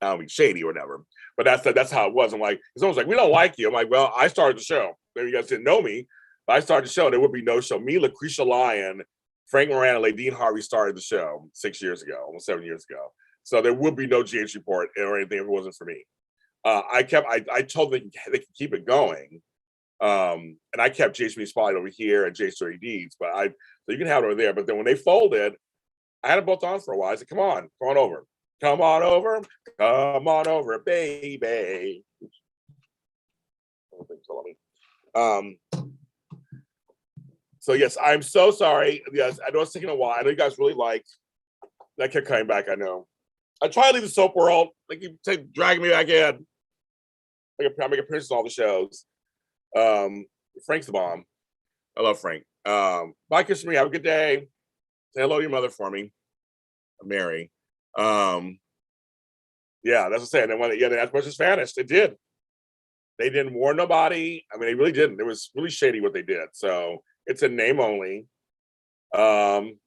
I don't mean shady or whatever. But that's how it was. I'm like, someone's like, we don't like you. I'm like, well, I started the show. Maybe you guys didn't know me, but I started the show. There would be no show. Me, Lucretia Lyon, Frank Moran, and Ladine Harvey started the show 6 years ago, almost 7 years ago. So there would be no GH report or anything if it wasn't for me. I told them they could keep it going. And I kept JHB Spotlight over here and J30 Deeds, so you can have it over there. But then when they folded, I had them both on for a while. I said, come on over, baby. So yes, I'm so sorry. Yes, I know it's taking a while. I know you guys really like that. Kept coming back. I know. I try to leave the soap world. They keep dragging me back in. I make appearances on all the shows. Frank's the bomb. I love Frank. Bye, kiss me. Have a good day. Say hello to your mother for me, Mary. Yeah, that's what I'm saying. And when the Asperger's vanished, it did. They didn't warn nobody. I mean, they really didn't. It was really shady what they did. So it's a name only. And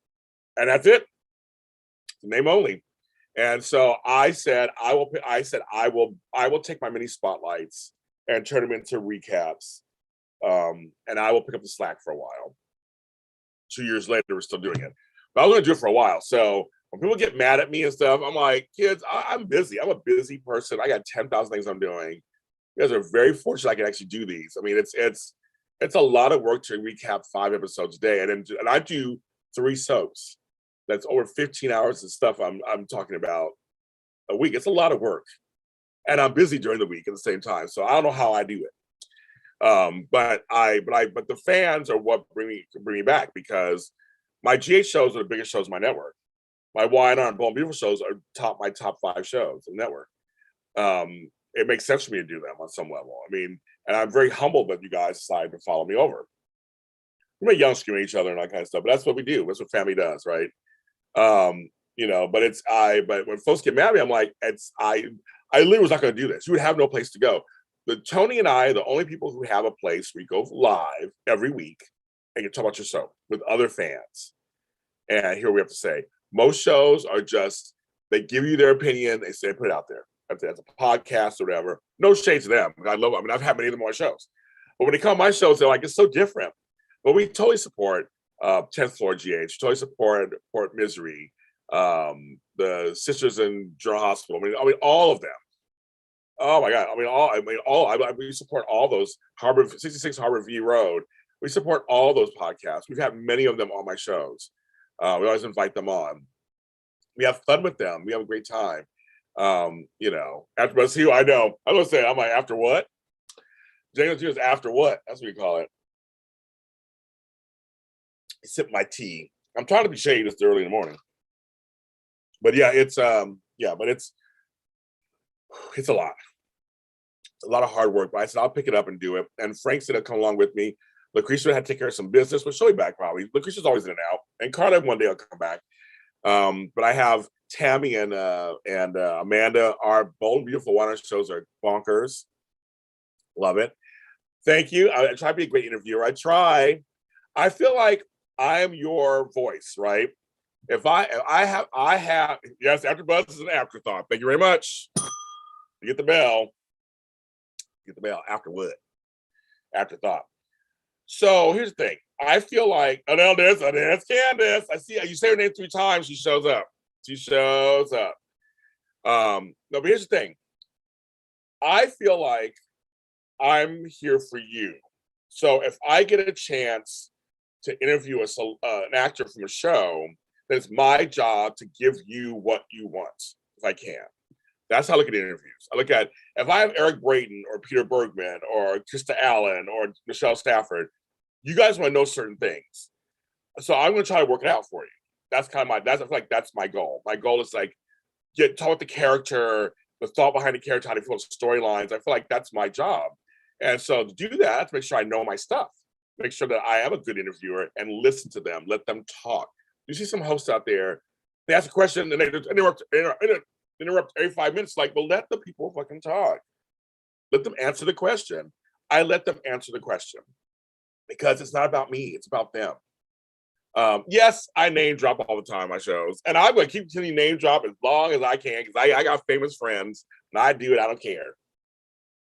that's it. It's a name only. And so I said, I will take my mini spotlights and turn them into recaps. And I will pick up the slack for a while. 2 years later, we're still doing it. But I was going to do it for a while. So when people get mad at me and stuff, I'm like, kids, I'm busy. I'm a busy person. I got 10,000 things I'm doing. You guys are very fortunate I can actually do these. I mean, it's a lot of work to recap 5 episodes a day. And I do 3 soaps. That's over 15 hours of stuff I'm talking about a week. It's a lot of work. And I'm busy during the week at the same time. So I don't know how I do it. But the fans are what bring me back, because my GH shows are the biggest shows in my network. My Y&R and Bold and Beautiful shows are my top 5 shows in the network. It makes sense for me to do them on some level. I mean, and I'm very humbled that you guys decided to follow me over. We're young, screwing each other and that kind of stuff, but that's what we do. That's what family does, right? But when folks get mad at me, I'm like, I literally was not going to do this. You would have no place to go. Tony and I are the only people who have a place where we go live every week and you talk about your soap with other fans. And here we have to say, most shows are just, they give you their opinion, they say, put it out there. That's a podcast or whatever. No shade to them. I love it. I mean, I've had many of them on my shows. But when they come on my shows, they're like, it's so different. But we totally support 10th Floor GH, totally support Misery, the Sisters in General Hospital. I mean, all of them. Oh my God! We support all those 66 Harbor V Road. We support all those podcasts. We've had many of them on my shows. We always invite them on. We have fun with them. We have a great time. After see, I know. I'm gonna say, I'm like, after what? JLJ is after what? That's what we call it. I sip my tea. I'm trying to be shady this early in the morning. But yeah, it's a lot. A lot of hard work, but I said, I'll pick it up and do it. And Frank said he'll come along with me. Lucretia had to take care of some business, but she'll be back probably. Lucretia's always in and out. And Carla, one day will come back. But I have Tammy and Amanda. Our Bold and Beautiful one shows are bonkers. Love it. Thank you. I try to be a great interviewer. I try. I feel like I am your voice, right? If I have, yes, AfterBuzz is an afterthought. Thank you very much. You get the bell. After what? Afterthought. So here's the thing. I feel like, there's Candace. I see you say her name 3 times. She shows up. No, but here's the thing. I feel like I'm here for you. So if I get a chance to interview an actor from a show, then it's my job to give you what you want, if I can. That's how I look at interviews. I look at, if I have Eric Brayton or Peter Bergman or Krista Allen or Michelle Stafford, You guys want to know certain things. So I'm going to try to work it out for you. That's kind of I feel like that's my goal. My goal is like, talk with the character, the thought behind the character, how to feel storylines. I feel like that's my job. And so to do that, to make sure I know my stuff, make sure that I am a good interviewer and listen to them, let them talk. You see some hosts out there, they ask a question and they just interrupt every 5 minutes. Like, well, let the people fucking talk. Let them answer the question. I let them answer the question because it's not about me, it's about them. Yes, I name drop all the time on my shows, and I'm gonna keep continuing name drop as long as I can because I got famous friends and I do it. I don't care.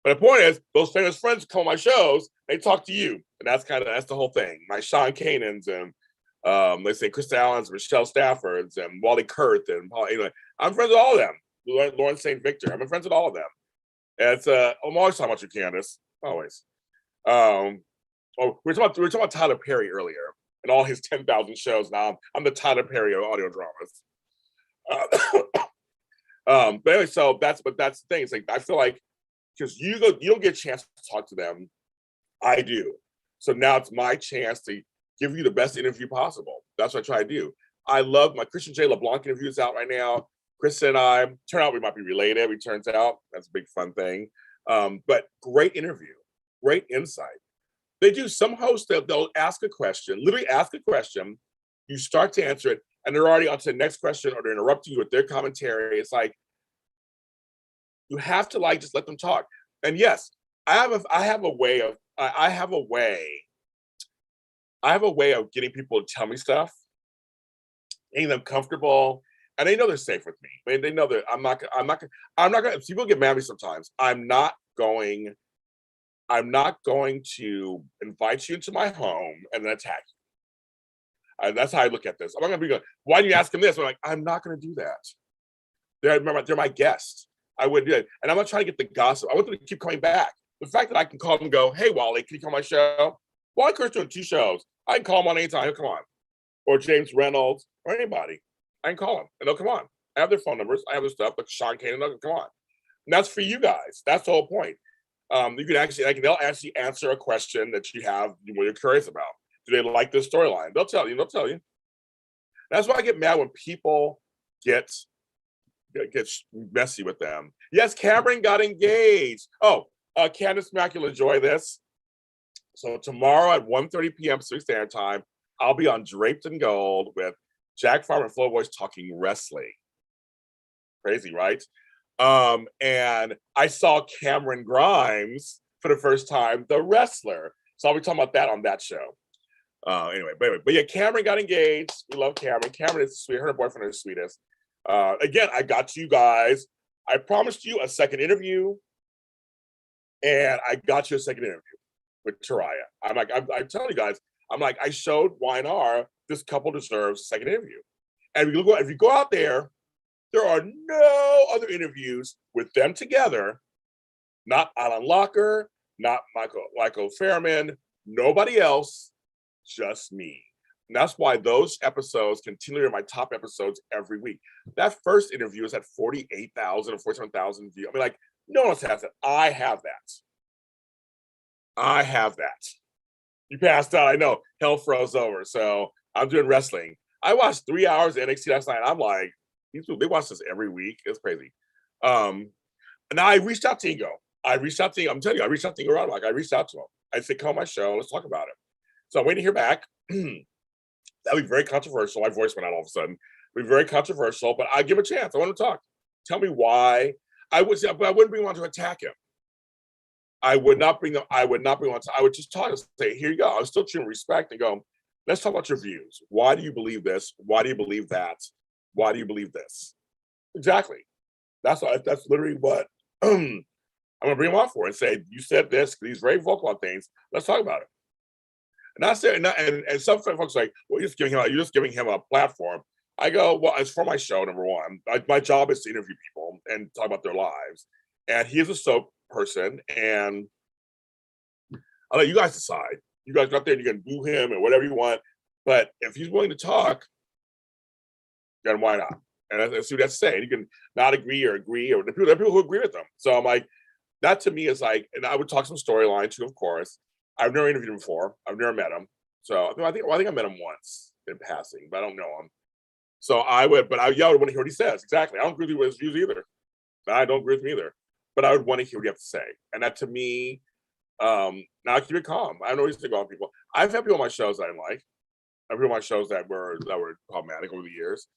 But the point is, those famous friends come on my shows, they talk to you, and that's the whole thing. My Sean Kanans and let's say Chris Allens, Michelle Staffords, and Wally Kurth, and Paul. Anyway, I'm friends with all of them. Lauren St. Victor, I'm friends with all of them. And it's I'm always talking about you, Candace. Always. We were talking about Tyler Perry earlier and all his 10,000 shows. Now I'm the Tyler Perry of audio dramas. But anyway, so that's the thing. It's like I feel like because you don't get a chance to talk to them, I do. So now it's my chance to give you the best interview possible. That's what I try to do. I love my Christian J. LeBlanc interview is out right now. Chris and I turn out we might be related. It turns out that's a big fun thing. But great interview, great insight. They do some hosts they'll ask a question, literally ask a question. You start to answer it, and they're already on to the next question, or they're interrupting you with their commentary. It's like you have to like just let them talk. And yes, I have a way of getting people to tell me stuff, getting them comfortable, and they know they're safe with me. They know that I'm not gonna. People get mad at me sometimes. I'm not going to invite you into my home and then attack you. That's how I look at this. I'm not gonna be going, why do you ask him this? I'm like, I'm not gonna do that. They're my guests. I wouldn't do it. And I'm not trying to get the gossip. I want them to keep coming back. The fact that I can call them and go, hey, Wally, can you come on my show? Wally Kurt's doing 2 shows. I can call him on anytime. He'll come on. Or James Reynolds or anybody. I can call them and they'll come on. I have their phone numbers. I have their stuff, but Sean Kanan, they'll come on. And that's for you guys. That's the whole point. You can actually, they'll actually answer a question that you have what you're curious about. Do they like this storyline? They'll tell you. That's why I get mad when people get messy with them. Yes, Cameron got engaged. Oh, Candace Mack, you'll enjoy this. So tomorrow at 1:30 p.m. Pacific Standard Time, I'll be on Draped in Gold with Jack Farmer and Flo Boys talking wrestling. Crazy, right? And I saw Cameron Grimes for the first time, the wrestler. So I'll be talking about that on that show. Anyway, but yeah, Cameron got engaged. We love Cameron. Cameron is sweet. Her and her boyfriend are the sweetest. Again, I got you guys. I promised you a second interview, and I got you a second interview with Taraya. I'm telling you guys, I showed YNR this couple deserves a second interview. And if you go out there are no other interviews with them together, not Alan Locker, not Michael Fairman, nobody else, just me. And that's why those episodes continue in my top episodes every week. That first interview is at 48,000 or 47,000 views. I mean, like, no one else has that. I have that. You passed out. I know. Hell froze over. So I'm doing wrestling. I watched 3 hours of NXT last night. I'm like, they watch this every week. It's crazy. And I reached out to Ingo. I'm telling you, I reached out to Ingo Rodmark. I reached out to him. I said, come on my show. Let's talk about it. So I'm waiting to hear back. That'll be very controversial. My voice went out all of a sudden. It'll be very controversial, but I give him a chance. I want to talk. Tell me why. I wouldn't bring on to attack him. I would just talk and say, here you go. I would still treat him respect and go, let's talk about your views. Why do you believe this? Why do you believe that? Why do you believe this? Exactly. That's literally what I'm gonna bring him on for and say, you said this, because he's very vocal on things. Let's talk about it. And I said, and some folks are like, well, you're just giving him a platform. I go, well, it's for my show, number one. My job is to interview people and talk about their lives. And he is a soap person, and I'll let you guys decide. You guys go out there and you can boo him and whatever you want. But if he's willing to talk, then why not? And that's what that's saying. You can not agree, or there are people who agree with them. So I'm like, that to me is like, and I would talk some storyline too, of course. I've never interviewed him before. I've never met him. So I think I met him once in passing, but I don't know him. So I would want to hear what he says. Exactly. I don't agree with his views either. I don't agree with him either. But I would want to hear what you have to say. And that to me, now I keep it calm. I know he's to go on people. I've had people on my shows that I didn't like. I've had people on my shows that were problematic over the years.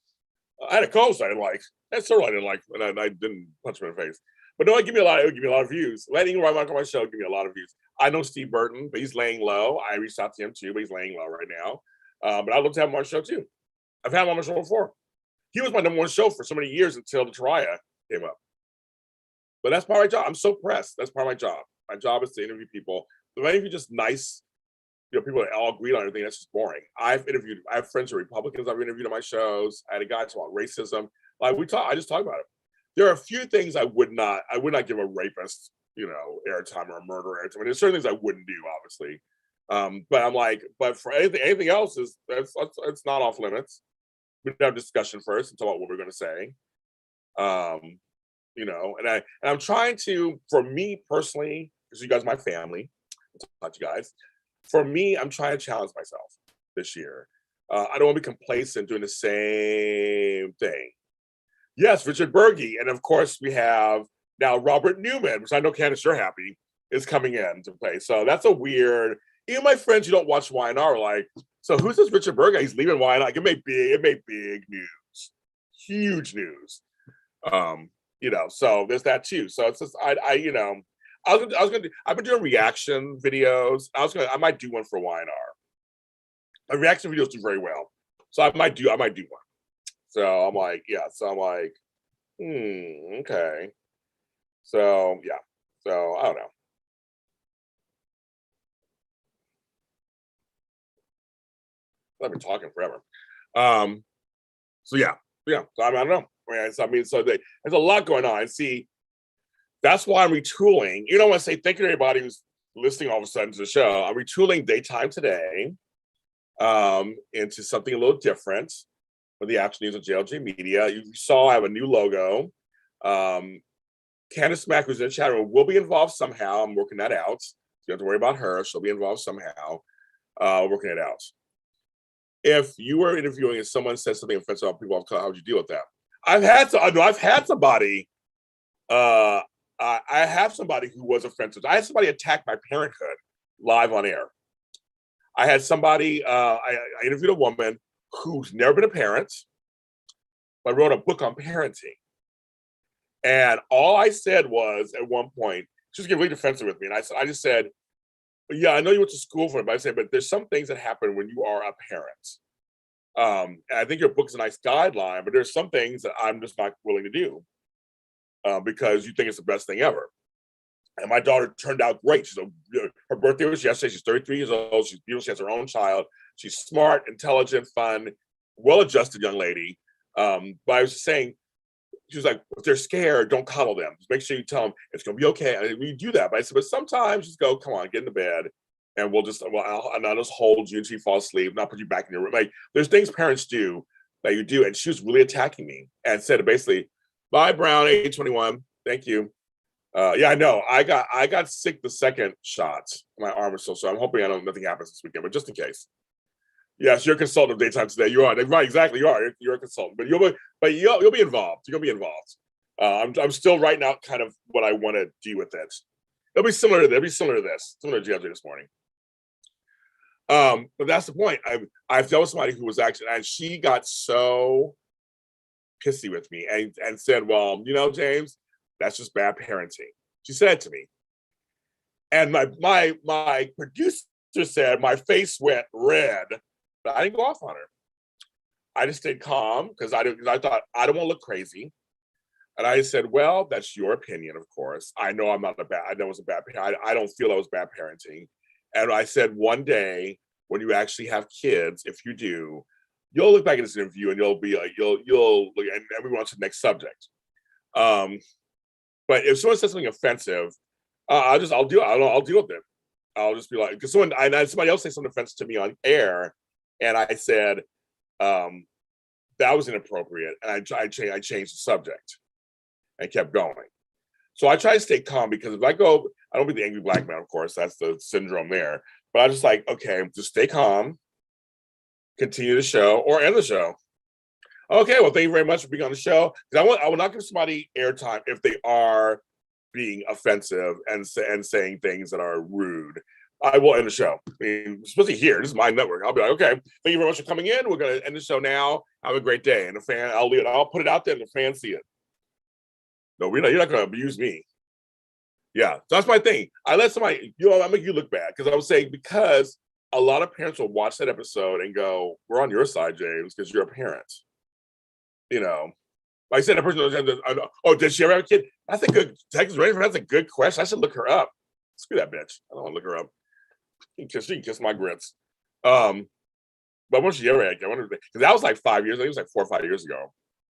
I had a co-host I didn't like. That's sort of I didn't like, and I didn't punch him in the face. But no, it would give me a lot of views. Letting Ryan on my show give me a lot of views. I know Steve Burton, but he's laying low. I reached out to him too, but he's laying low right now. But I'd love to have him on my show too. I've had him on my show before. He was my number one show for so many years until the Taraya came up. But that's part of my job. I'm so pressed. That's part of my job. My job is to interview people. If I interview just nice, people that all agree on everything, that's just boring. I have friends who are Republicans I've interviewed on my shows. I had a guy talk about racism. I just talk about it. There are a few things I would not give a rapist, airtime or a murderer airtime. I mean, there's certain things I wouldn't do, obviously. But I'm like, but for anything else it's not off limits. We have discussion first and talk about what we're going to say. And I'm trying to, for me personally, because you guys are my family, not you guys. For me, I'm trying to challenge myself this year. I don't want to be complacent doing the same thing. Yes, Richard Berge, and of course we have now Robert Newman, which I know Candace, you're happy, is coming in to play. So that's a weird. Even my friends who don't watch YNR are like, so who's this Richard Berge? He's leaving YNR. Like, it made big news, huge news. So there's that too. So it's just I've been doing reaction videos. I might do one for YNR. My reaction videos do very well, so I might do one. So I'm like, okay. So yeah, so I don't know. I've been talking forever. So yeah. So I don't know. There's a lot going on. See, that's why I'm retooling. I want to say thank you to everybody who's listening all of a sudden to the show. I'm retooling Daytime Today into something a little different for the afternoons of JLJ Media. You saw I have a new logo. Candace Mack, who's in the chat room, will be involved somehow. I'm working that out. You don't have to worry about her. She'll be involved somehow. Working it out. If you were interviewing and someone said something offensive about people of color, how would you deal with that? I've had somebody. I have somebody who was offensive. I had somebody attack my parenthood live on air. I had somebody. I interviewed a woman who's never been a parent, but wrote a book on parenting. And all I said was, at one point, she was getting really defensive with me, and I just said, "Yeah, I know you went to school for it," but I said, "But there's some things that happen when you are a parent. And I think your book's a nice guideline, but there's some things that I'm just not willing to do because you think it's the best thing ever." And my daughter turned out great. Her birthday was yesterday. She's 33 years old. She's beautiful. She has her own child. She's smart, intelligent, fun, well-adjusted young lady. But I was just saying, she was like, if they're scared, don't cuddle them. Just make sure you tell them it's going to be okay. And we do that. But I said, but sometimes just go, come on, get in the bed. And I'll just hold you until you fall asleep, not put you back in your room. Like, there's things parents do that you do. And she was really attacking me and said basically, bye, Brown, age 21. Thank you. Yeah, I know. I got sick the second shot. My arm was so I'm hoping nothing happens this weekend, but just in case. Yes, you're a consultant of Daytime Today. You are. Right, exactly. You are. You're a consultant. But you'll be involved. You're gonna be involved. I'm still writing out kind of what I want to do with it. It'll be similar to this. Similar to JLJ this morning. But that's the point. I've dealt with somebody who was actually, and she got so pissy with me and said, well, James, that's just bad parenting. She said to me. And my producer said my face went red, but I didn't go off on her. I just stayed calm because I thought I don't want to look crazy. And I said, well, that's your opinion, of course. I know I know it was a bad parent. I don't feel that was bad parenting. And I said, one day when you actually have kids, if you do, you'll look back at this interview and you'll be like, you'll look, and we want to the next subject. But if someone says something offensive, I'll deal with it. I'll just be like, because somebody else say something offensive to me on air, and I said that was inappropriate, and I changed the subject and kept going. So I try to stay calm because if I go, I don't be the angry black man, of course, that's the syndrome there. But I just like, okay, just stay calm, continue the show or end the show. Okay, well, thank you very much for being on the show. Because I will not give somebody airtime if they are being offensive and saying things that are rude. I will end the show. I mean, especially here, this is my network. I'll be like, okay, thank you very much for coming in. We're gonna end the show now. Have a great day. And the fan, I'll put it out there and the fans see it. No, you're not gonna abuse me. Yeah, so that's my thing. I let somebody, I make you look bad because I was saying because a lot of parents will watch that episode and go, "We're on your side, James, because you're a parent." Like I said, a person oh, did she ever have a kid? That's a good Texas Ranger. That's a good question. I should look her up. Screw that bitch. I don't want to look her up. She can kiss my grits. But when she ever had a kid, I wonder because that was like 5 years. I think it was like 4 or 5 years ago.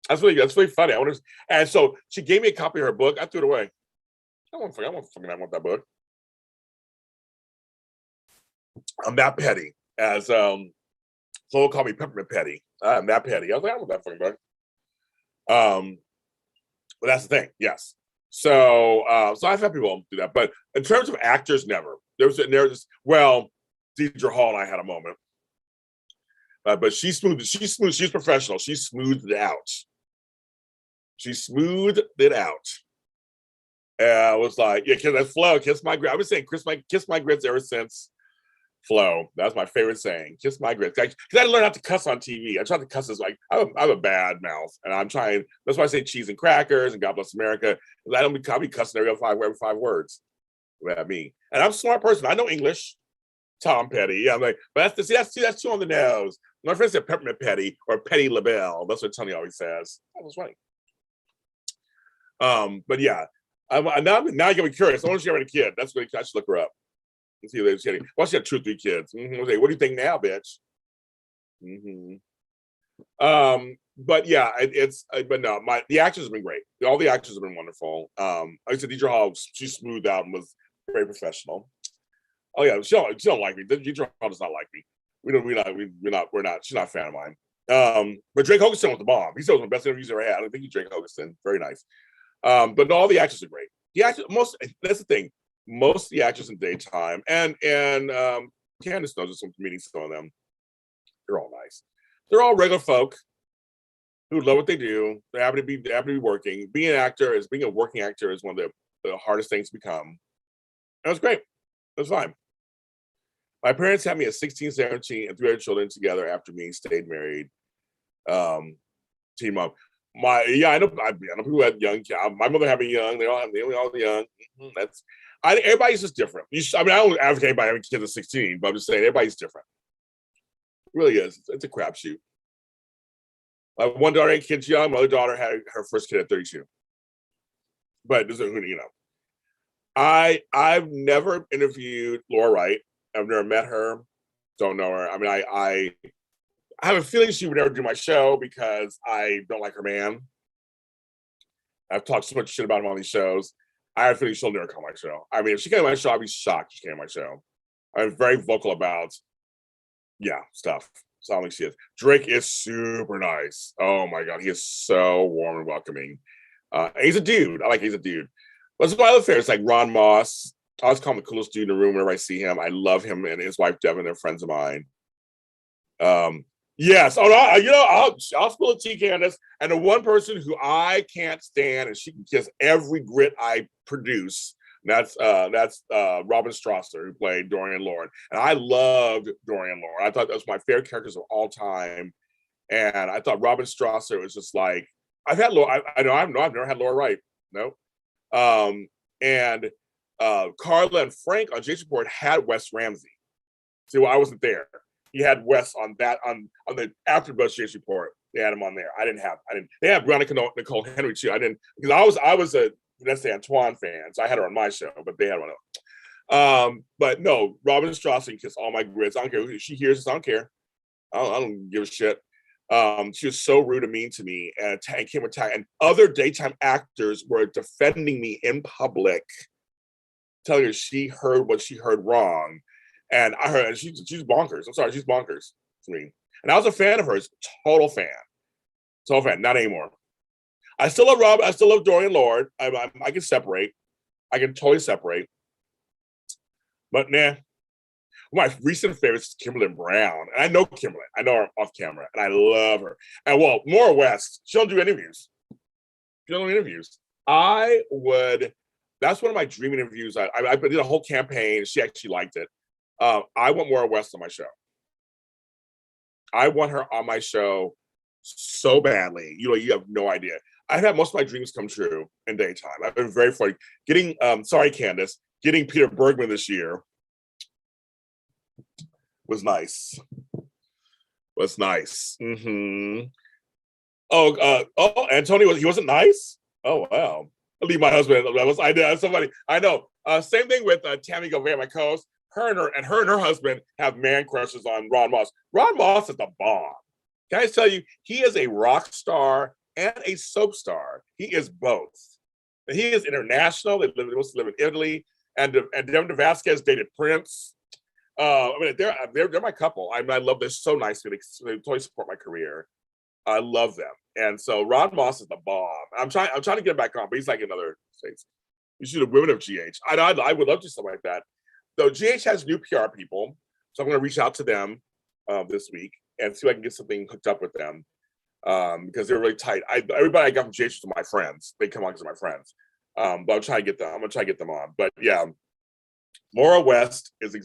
That's really funny. I wonder. And so she gave me a copy of her book. I threw it away. I want that book. I'm that petty. As someone called me Peppermint Petty. I'm that petty. I was like, I want that fucking book. But that's the thing. Yes. So I've had people do that, but in terms of actors, never. There's Deidre Hall and I had a moment, but she's professional. She smoothed it out. I was like, yeah, that's Flo. Kiss my grits. I've been saying kiss my grits ever since Flo. That's my favorite saying. Kiss my grits. Because I learned not to cuss on TV. I try to cuss as like I have a bad mouth, and I'm trying. That's why I say cheese and crackers and God bless America. I'll be cussing every five words. At me, and I'm a smart person. I know English. Tom Petty. Yeah, I'm like, but that's too on the nose. My friend said Peppermint Petty or Petty LaBelle. That's what Tony always says. That was funny. But yeah, now you get me curious. I want to have a kid. That's what I should look her up. See if they're kidding. Well, she had 2 or 3 kids. Mm-hmm. What do you think now, bitch? Mm-hmm. But yeah, but no, the actors have been great. All the actors have been wonderful. Like I said, Deidre Hall, she smoothed out and was very professional. Oh yeah, she don't like me. Deidre Hall does not like me. We're not. She's not a fan of mine. But Drake Hoganson was the bomb. He said it was one of the best interviews I ever had. I think he's Drake Hoganson. Very nice. But no, all the actors are great. That's the thing. Most of the actors in daytime and Candace knows some meeting some of them. They're all nice. They're all regular folk who love what they do. They happen to be working. Being a working actor is one of the hardest things to become. That was great. It was fine. My parents had me at 16, 17, and 3 other children together after me stayed married. Teen mom. I know people who had young kids. My mother had me young. They all young. Everybody's just different. I don't advocate anybody having kids at 16, but I'm just saying everybody's different. It really is. It's a crapshoot. One daughter had kids young. My other daughter had her first kid at 32. But I've never interviewed Laura Wright. I've never met her. Don't know her. I mean, I have a feeling she would never do my show because I don't like her man. I've talked so much shit about him on these shows. I have a feeling she'll never come on my show. I mean, if she came on my show, I'd be shocked if she came on my show. I'm very vocal about, stuff. So I don't think she is. Drake is super nice. Oh my God, he is so warm and welcoming. He's a dude. He's a dude. But some other favorites like Ron Moss. I always call him the coolest dude in the room whenever I see him. I love him and his wife Devin. They're friends of mine. Yes. Oh no. I'll spill a tea, Candace. And the one person who I can't stand, and she can kiss every grit I produce. That's Robin Strasser, who played Dorian Lauren, and I loved Dorian Lauren. I thought that was my favorite characters of all time, and I thought Robin Strasser was just like I've had Laura. I've never had Laura Wright. No. And Carla and Frank on Jason Report had Wes Ramsey. See, well, I wasn't there. He had Wes on the after Jason Report. They had him on there. I didn't. They had Veronica Nicole Henry too. I didn't because I was a Vanessa Antoine fan, so I had her on my show, but they had one. But no, Robin Strasser can kiss all my grits. I don't care who she hears this. I don't care. I don't give a shit. She was so rude and mean to me, and came attack. And other daytime actors were defending me in public, telling her she heard what she heard wrong. And I heard, and she's bonkers. I'm sorry, she's bonkers to me. And I was a fan of hers, total fan. Not anymore. I still love Rob. I still love Dorian Lord. I can separate. I can totally separate. But nah. My recent favorites is Kimberly Brown. And I know Kimberly. I know her off camera. And I love her. And well, Maura West, she don't do interviews. She don't do interviews. That's one of my dream interviews. I did a whole campaign. She actually liked it. I want Maura West on my show. I want her on my show so badly. You have no idea. I've had most of my dreams come true in daytime. I've been very funny. Sorry, Candace, getting Peter Bergman this year was nice. Mm-hmm. Antonio he wasn't nice. Oh wow. I'll leave my husband. I did somebody I know. Same thing with Tammy Govea, my co-host. Her and her husband have man crushes on Ron Moss. Ron Moss is the bomb. Can I tell you, he is a rock star and a soap star. He is both. And he is international. They mostly live in Italy. And Devin Vasquez dated Prince. They're my couple. I love this so nicely. They totally support my career. I love them. And so Ron Moss is the bomb. I'm trying to get him back on, but he's like in other states. You should have women of GH. I would love to do something like that. Though GH has new PR people, so I'm going to reach out to them this week and see if I can get something hooked up with them because they're really tight. Everybody I got from GH is my friends. They come on because they're my friends. But I'm going to try to get them on. But yeah, Maura West is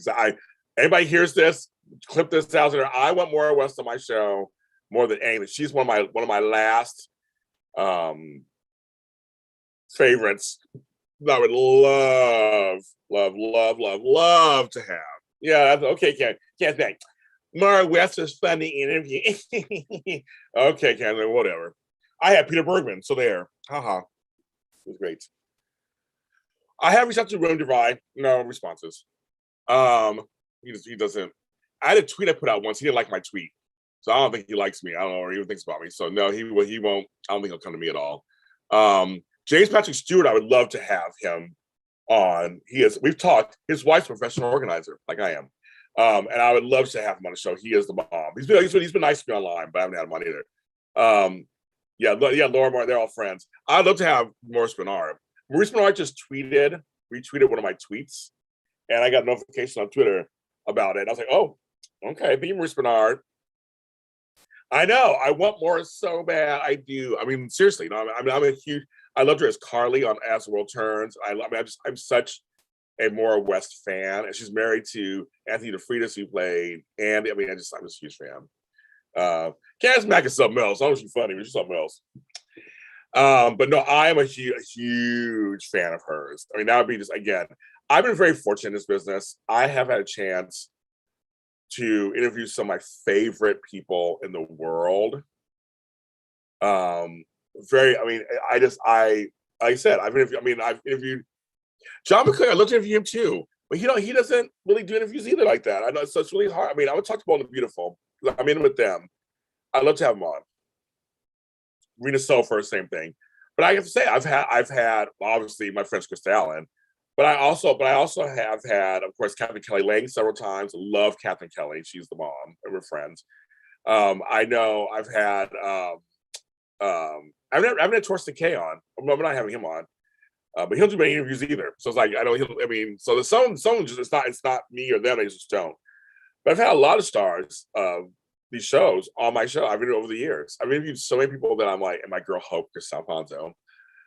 anybody hears this, clip this out there. I want Maura West on my show more than anything. She's one of my last favorites that I would love to have. Yeah, that's okay, can't think. Maura West is fun to interview. Okay, Ken, whatever. I had Peter Bergman, so there. Haha. It was great. I have reached out to Room Divide. No responses. He doesn't. I had a tweet I put out once. He didn't like my tweet. So I don't think he likes me. I don't know, or even thinks about me. So no, he won't. I don't think he'll come to me at all. James Patrick Stewart, I would love to have him on. We've talked. His wife's a professional organizer, like I am. And I would love to have him on the show. He is the bomb. He's been nice to me online, but I haven't had him on either. Yeah, Laura Martin, they're all friends. I'd love to have Maurice Bernard. Maurice Bernard just retweeted one of my tweets, and I got a notification on Twitter about it. I was like, oh, okay, be Maurice Bernard. I know. I want Maurice so bad. I do. I mean, seriously, I loved her as Carly on As the World Turns. I'm such a Maura West fan, and she's married to Anthony DeFreitas, who played Andy. I'm just a huge fan. Candace Mack is something else. I don't know if she's funny, but she's something else. But no, I am a huge fan of hers. I mean, that would be just, again, I've been very fortunate in this business. I have had a chance to interview some of my favorite people in the world. Like I said, I've interviewed John McClane. I'd love to interview him too, but he doesn't really do interviews either like that. I know, so it's really hard. I mean, I would talk to Bold and Beautiful. I'm in with them. I'd love to have them on. Rena Sofer, same thing. But I have to say, I've had obviously my friends Krista Allen, but I also have had, of course, Catherine Kelly Lang several times. I love Catherine Kelly. She's the mom, and we're friends. I know I've had I've never had Torsten K on. I'm not having him on. But he don't do many interviews either. So it's like so there's some just it's not me or them, they just don't. But I've had a lot of stars of these shows on my show. I've interviewed over the years. I've interviewed so many people that I'm like, and my girl Hope, Chris Alfonso.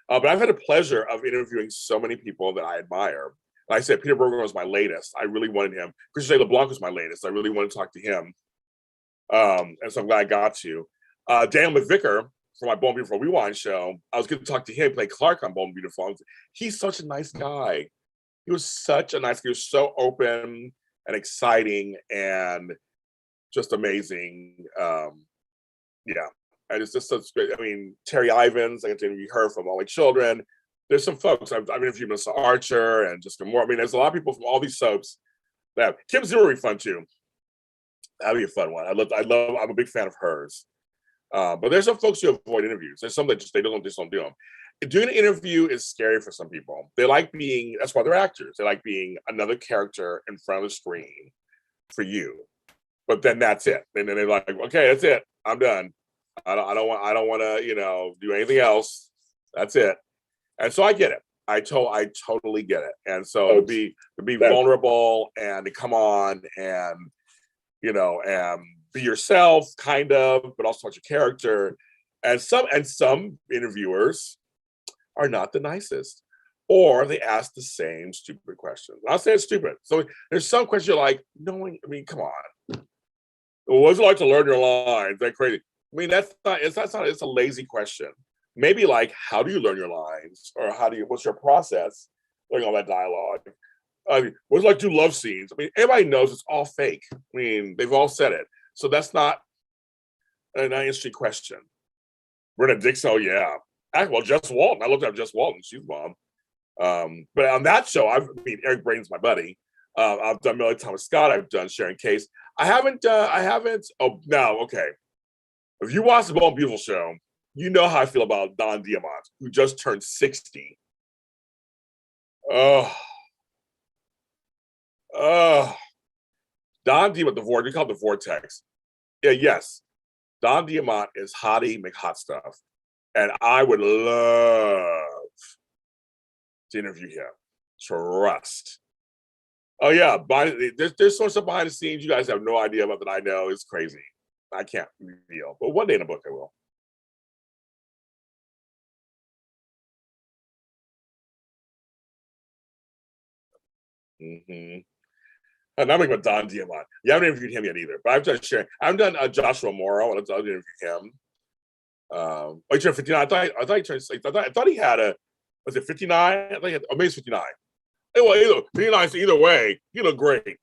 But I've had the pleasure of interviewing so many people that I admire. Like I said, Peter Bergman was my latest. I really wanted him. Christian LeBlanc was my latest. I really wanted to talk to him. And so I'm glad I got to. Daniel McVicker for my Bold and Beautiful Rewind show. I was going to talk to him, play Clark on Bold and Beautiful. He's such a nice guy. He was such a nice guy. He was so open and exciting and just amazing. Yeah. And it's just such great. I mean, Terry Ivins, I get to interview her from All the Children. There's some folks. I've interviewed Melissa Archer and Jessica Moore. I mean, there's a lot of people from all these soaps. Kim Zimmer would be fun too. That'd be a fun one. I'm a big fan of hers. But there's some folks who avoid interviews. There's some that just don't do them. Doing an interview is scary for some people. They like being, that's why they're actors. They like being another character in front of the screen for you. But then that's it. And then they're like, okay, that's it. I'm done. I don't want to, do anything else. That's it. And so I get it. I totally get it. And so to be vulnerable and to come on and, you know, and be yourself kind of, but also watch your character. And some interviewers are not the nicest, or they ask the same stupid questions. I'll say it's stupid. So there's some questions you're like, I mean, come on. What's it like to learn your lines? That crazy. I mean, it's a lazy question. Maybe like, how do you learn your lines? Or what's your process learning all that dialogue? I mean, what's it like to do love scenes? I mean, everybody knows it's all fake. I mean, they've all said it. So that's not an interesting question. Brenda Dixon, oh yeah. Well, Jess Walton. I looked up Jess Walton. She's mom. But on that show, Eric Brain's my buddy. I've done Melody Thomas Scott. I've done Sharon Case. I haven't. Oh, no. Okay. If you watch the Bold and Beautiful show, you know how I feel about Don Diamont, who just turned 60. Oh. Don Diamont, we call it the Vortex. Yeah, yes. Don Diamont is hottie McHot stuff. And I would love to interview him. Trust. Oh yeah, there's so much stuff behind the scenes you guys have no idea about that I know. It's crazy. I can't reveal, but one day in a book I will. Mm-hmm. And I'm about Don Diamont. You haven't interviewed him yet either, but I've done Sharon. I've done Joshua Morrow. I'll interview him. Oh, he turned 59. I thought he turned. I thought he had was it 59? I think maybe it's 59. Well, 59. Either way, he looked great.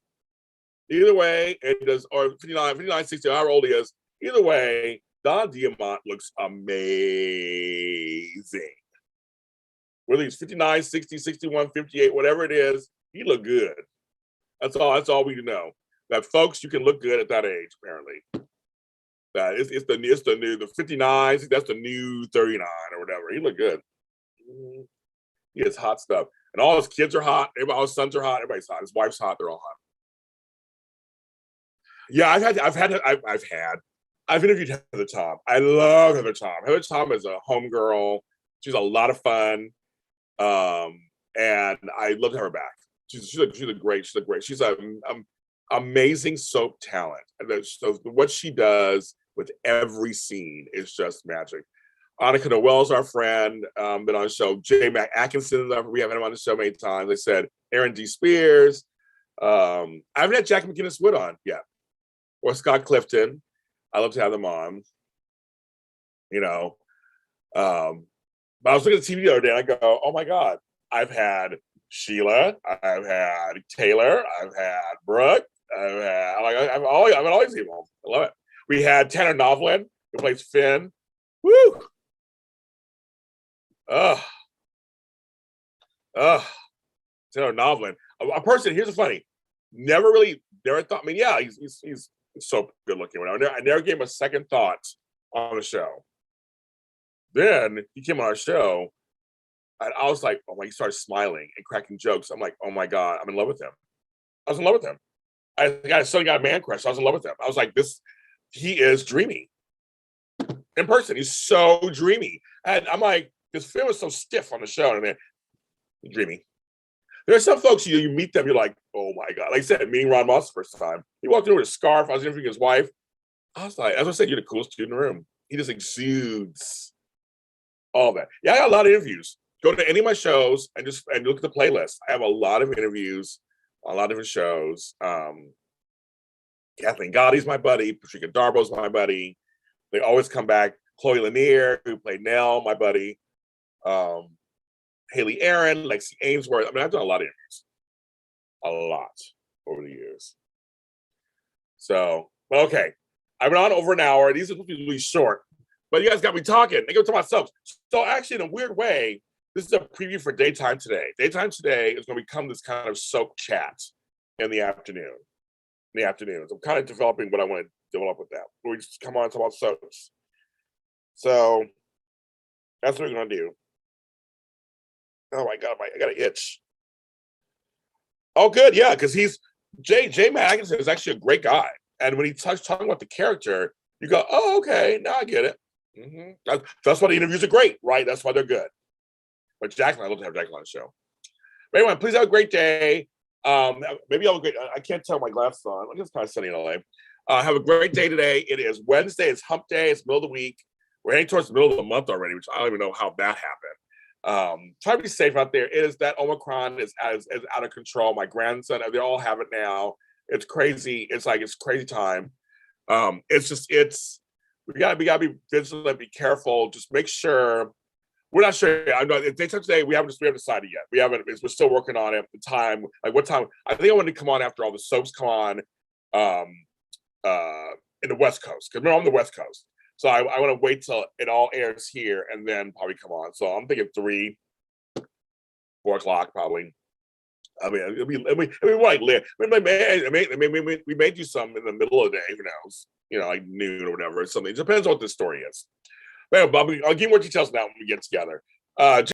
Either way, it does, or 59, 60, however old he is. Either way, Don Diamont looks amazing. Whether he's 59, 60, 61, 58, whatever it is, he looked good. That's all we know. That folks, you can look good at that age, apparently. That it's the new the 59. That's the new 39 or whatever. He looked good. He has hot stuff, and all his kids are hot. All his sons are hot. Everybody's hot. His wife's hot. They're all hot. Yeah, I've interviewed Heather Tom. I love Heather Tom. Heather Tom is a homegirl. She's a lot of fun, and I love to have her back. She's a great. She's an amazing soap talent, and so what she does with every scene is just magic. Annika Noel's our friend, been on the show. J. Mac Atkinson, we haven't him on the show many times. They said Aaron D. Spears. I haven't had Jack McGinnis Wood on yet, or Scott Clifton. I love to have them on. You know, but I was looking at TV the other day, and I go, "Oh my God, I've had Sheila, I've had Taylor, I've had Brooke, I've always seen them. I love it. We had Tanner Novlin, who plays Finn. Woo! Tanner Novlin, a person. Here's the funny. Never thought. I mean, yeah, he's so good looking. I never gave him a second thought on the show. Then he came on our show, and I was like, oh my! He started smiling and cracking jokes. I'm like, oh my God, I'm in love with him. I was in love with him. I suddenly got a man crush. I was in love with him. I was like, he is dreamy. In person, he's so dreamy. And I'm like, this film was so stiff on the show, and dreamy. There are some folks you meet them, you're like, oh my God. Like I said, meeting Ron Moss the first time. He walked in with a scarf. I was interviewing his wife. I was like, as I said, you're the coolest dude in the room. He just exudes all that. Yeah, I got a lot of interviews. Go to any of my shows and look at the playlist. I have a lot of interviews on a lot of different shows. Kathleen Gotti's my buddy. Patricia Darbo's my buddy. They always come back. Chloe Lanier, who played Nell, my buddy. Haley Aaron, Lexi Ainsworth. I mean, I've done a lot of interviews. A lot over the years. So, okay. I've been on over an hour. These are supposed to be really short. But you guys got me talking. I go to myself. So actually, in a weird way, this is a preview for Daytime Today. Daytime Today is going to become this kind of soap chat in the afternoon. So I'm kind of developing what I want to develop with that. We just come on and talk about soaps. So that's what we're going to do. Oh my God, I got an itch. Oh, good, yeah, because J. Magnuson is actually a great guy. And when he talking about the character, you go, oh, okay, now I get it. Mm-hmm. That's why the interviews are great, right? That's why they're good. But Jacqueline, I'd love to have Jacqueline on the show. But anyway, please have a great day. Maybe I'll have a great, I can't tell my glasses on. I'm just kind of sunny in LA. Have a great day today. It is Wednesday. It's hump day. It's middle of the week. We're heading towards the middle of the month already, which I don't even know how that happened. Try to be safe out there. It is that Omicron is out of control. My grandson, they all have it now. It's crazy. It's crazy time. We gotta be vigilant, be careful. Just make sure. We're not sure. I'm not. They today we haven't decided yet. We're still working on it. The time, like what time? I think I want to come on after all the soaps come on, in the West Coast. Because remember, I'm on the West Coast, so I want to wait till it all airs here and then probably come on. So I'm thinking 3, 4 o'clock probably. I mean, it'll be like we may do some in the middle of the day. Who knows? Like noon or whatever. Something. It depends on what the story is. But I'll give you more details now when we get together.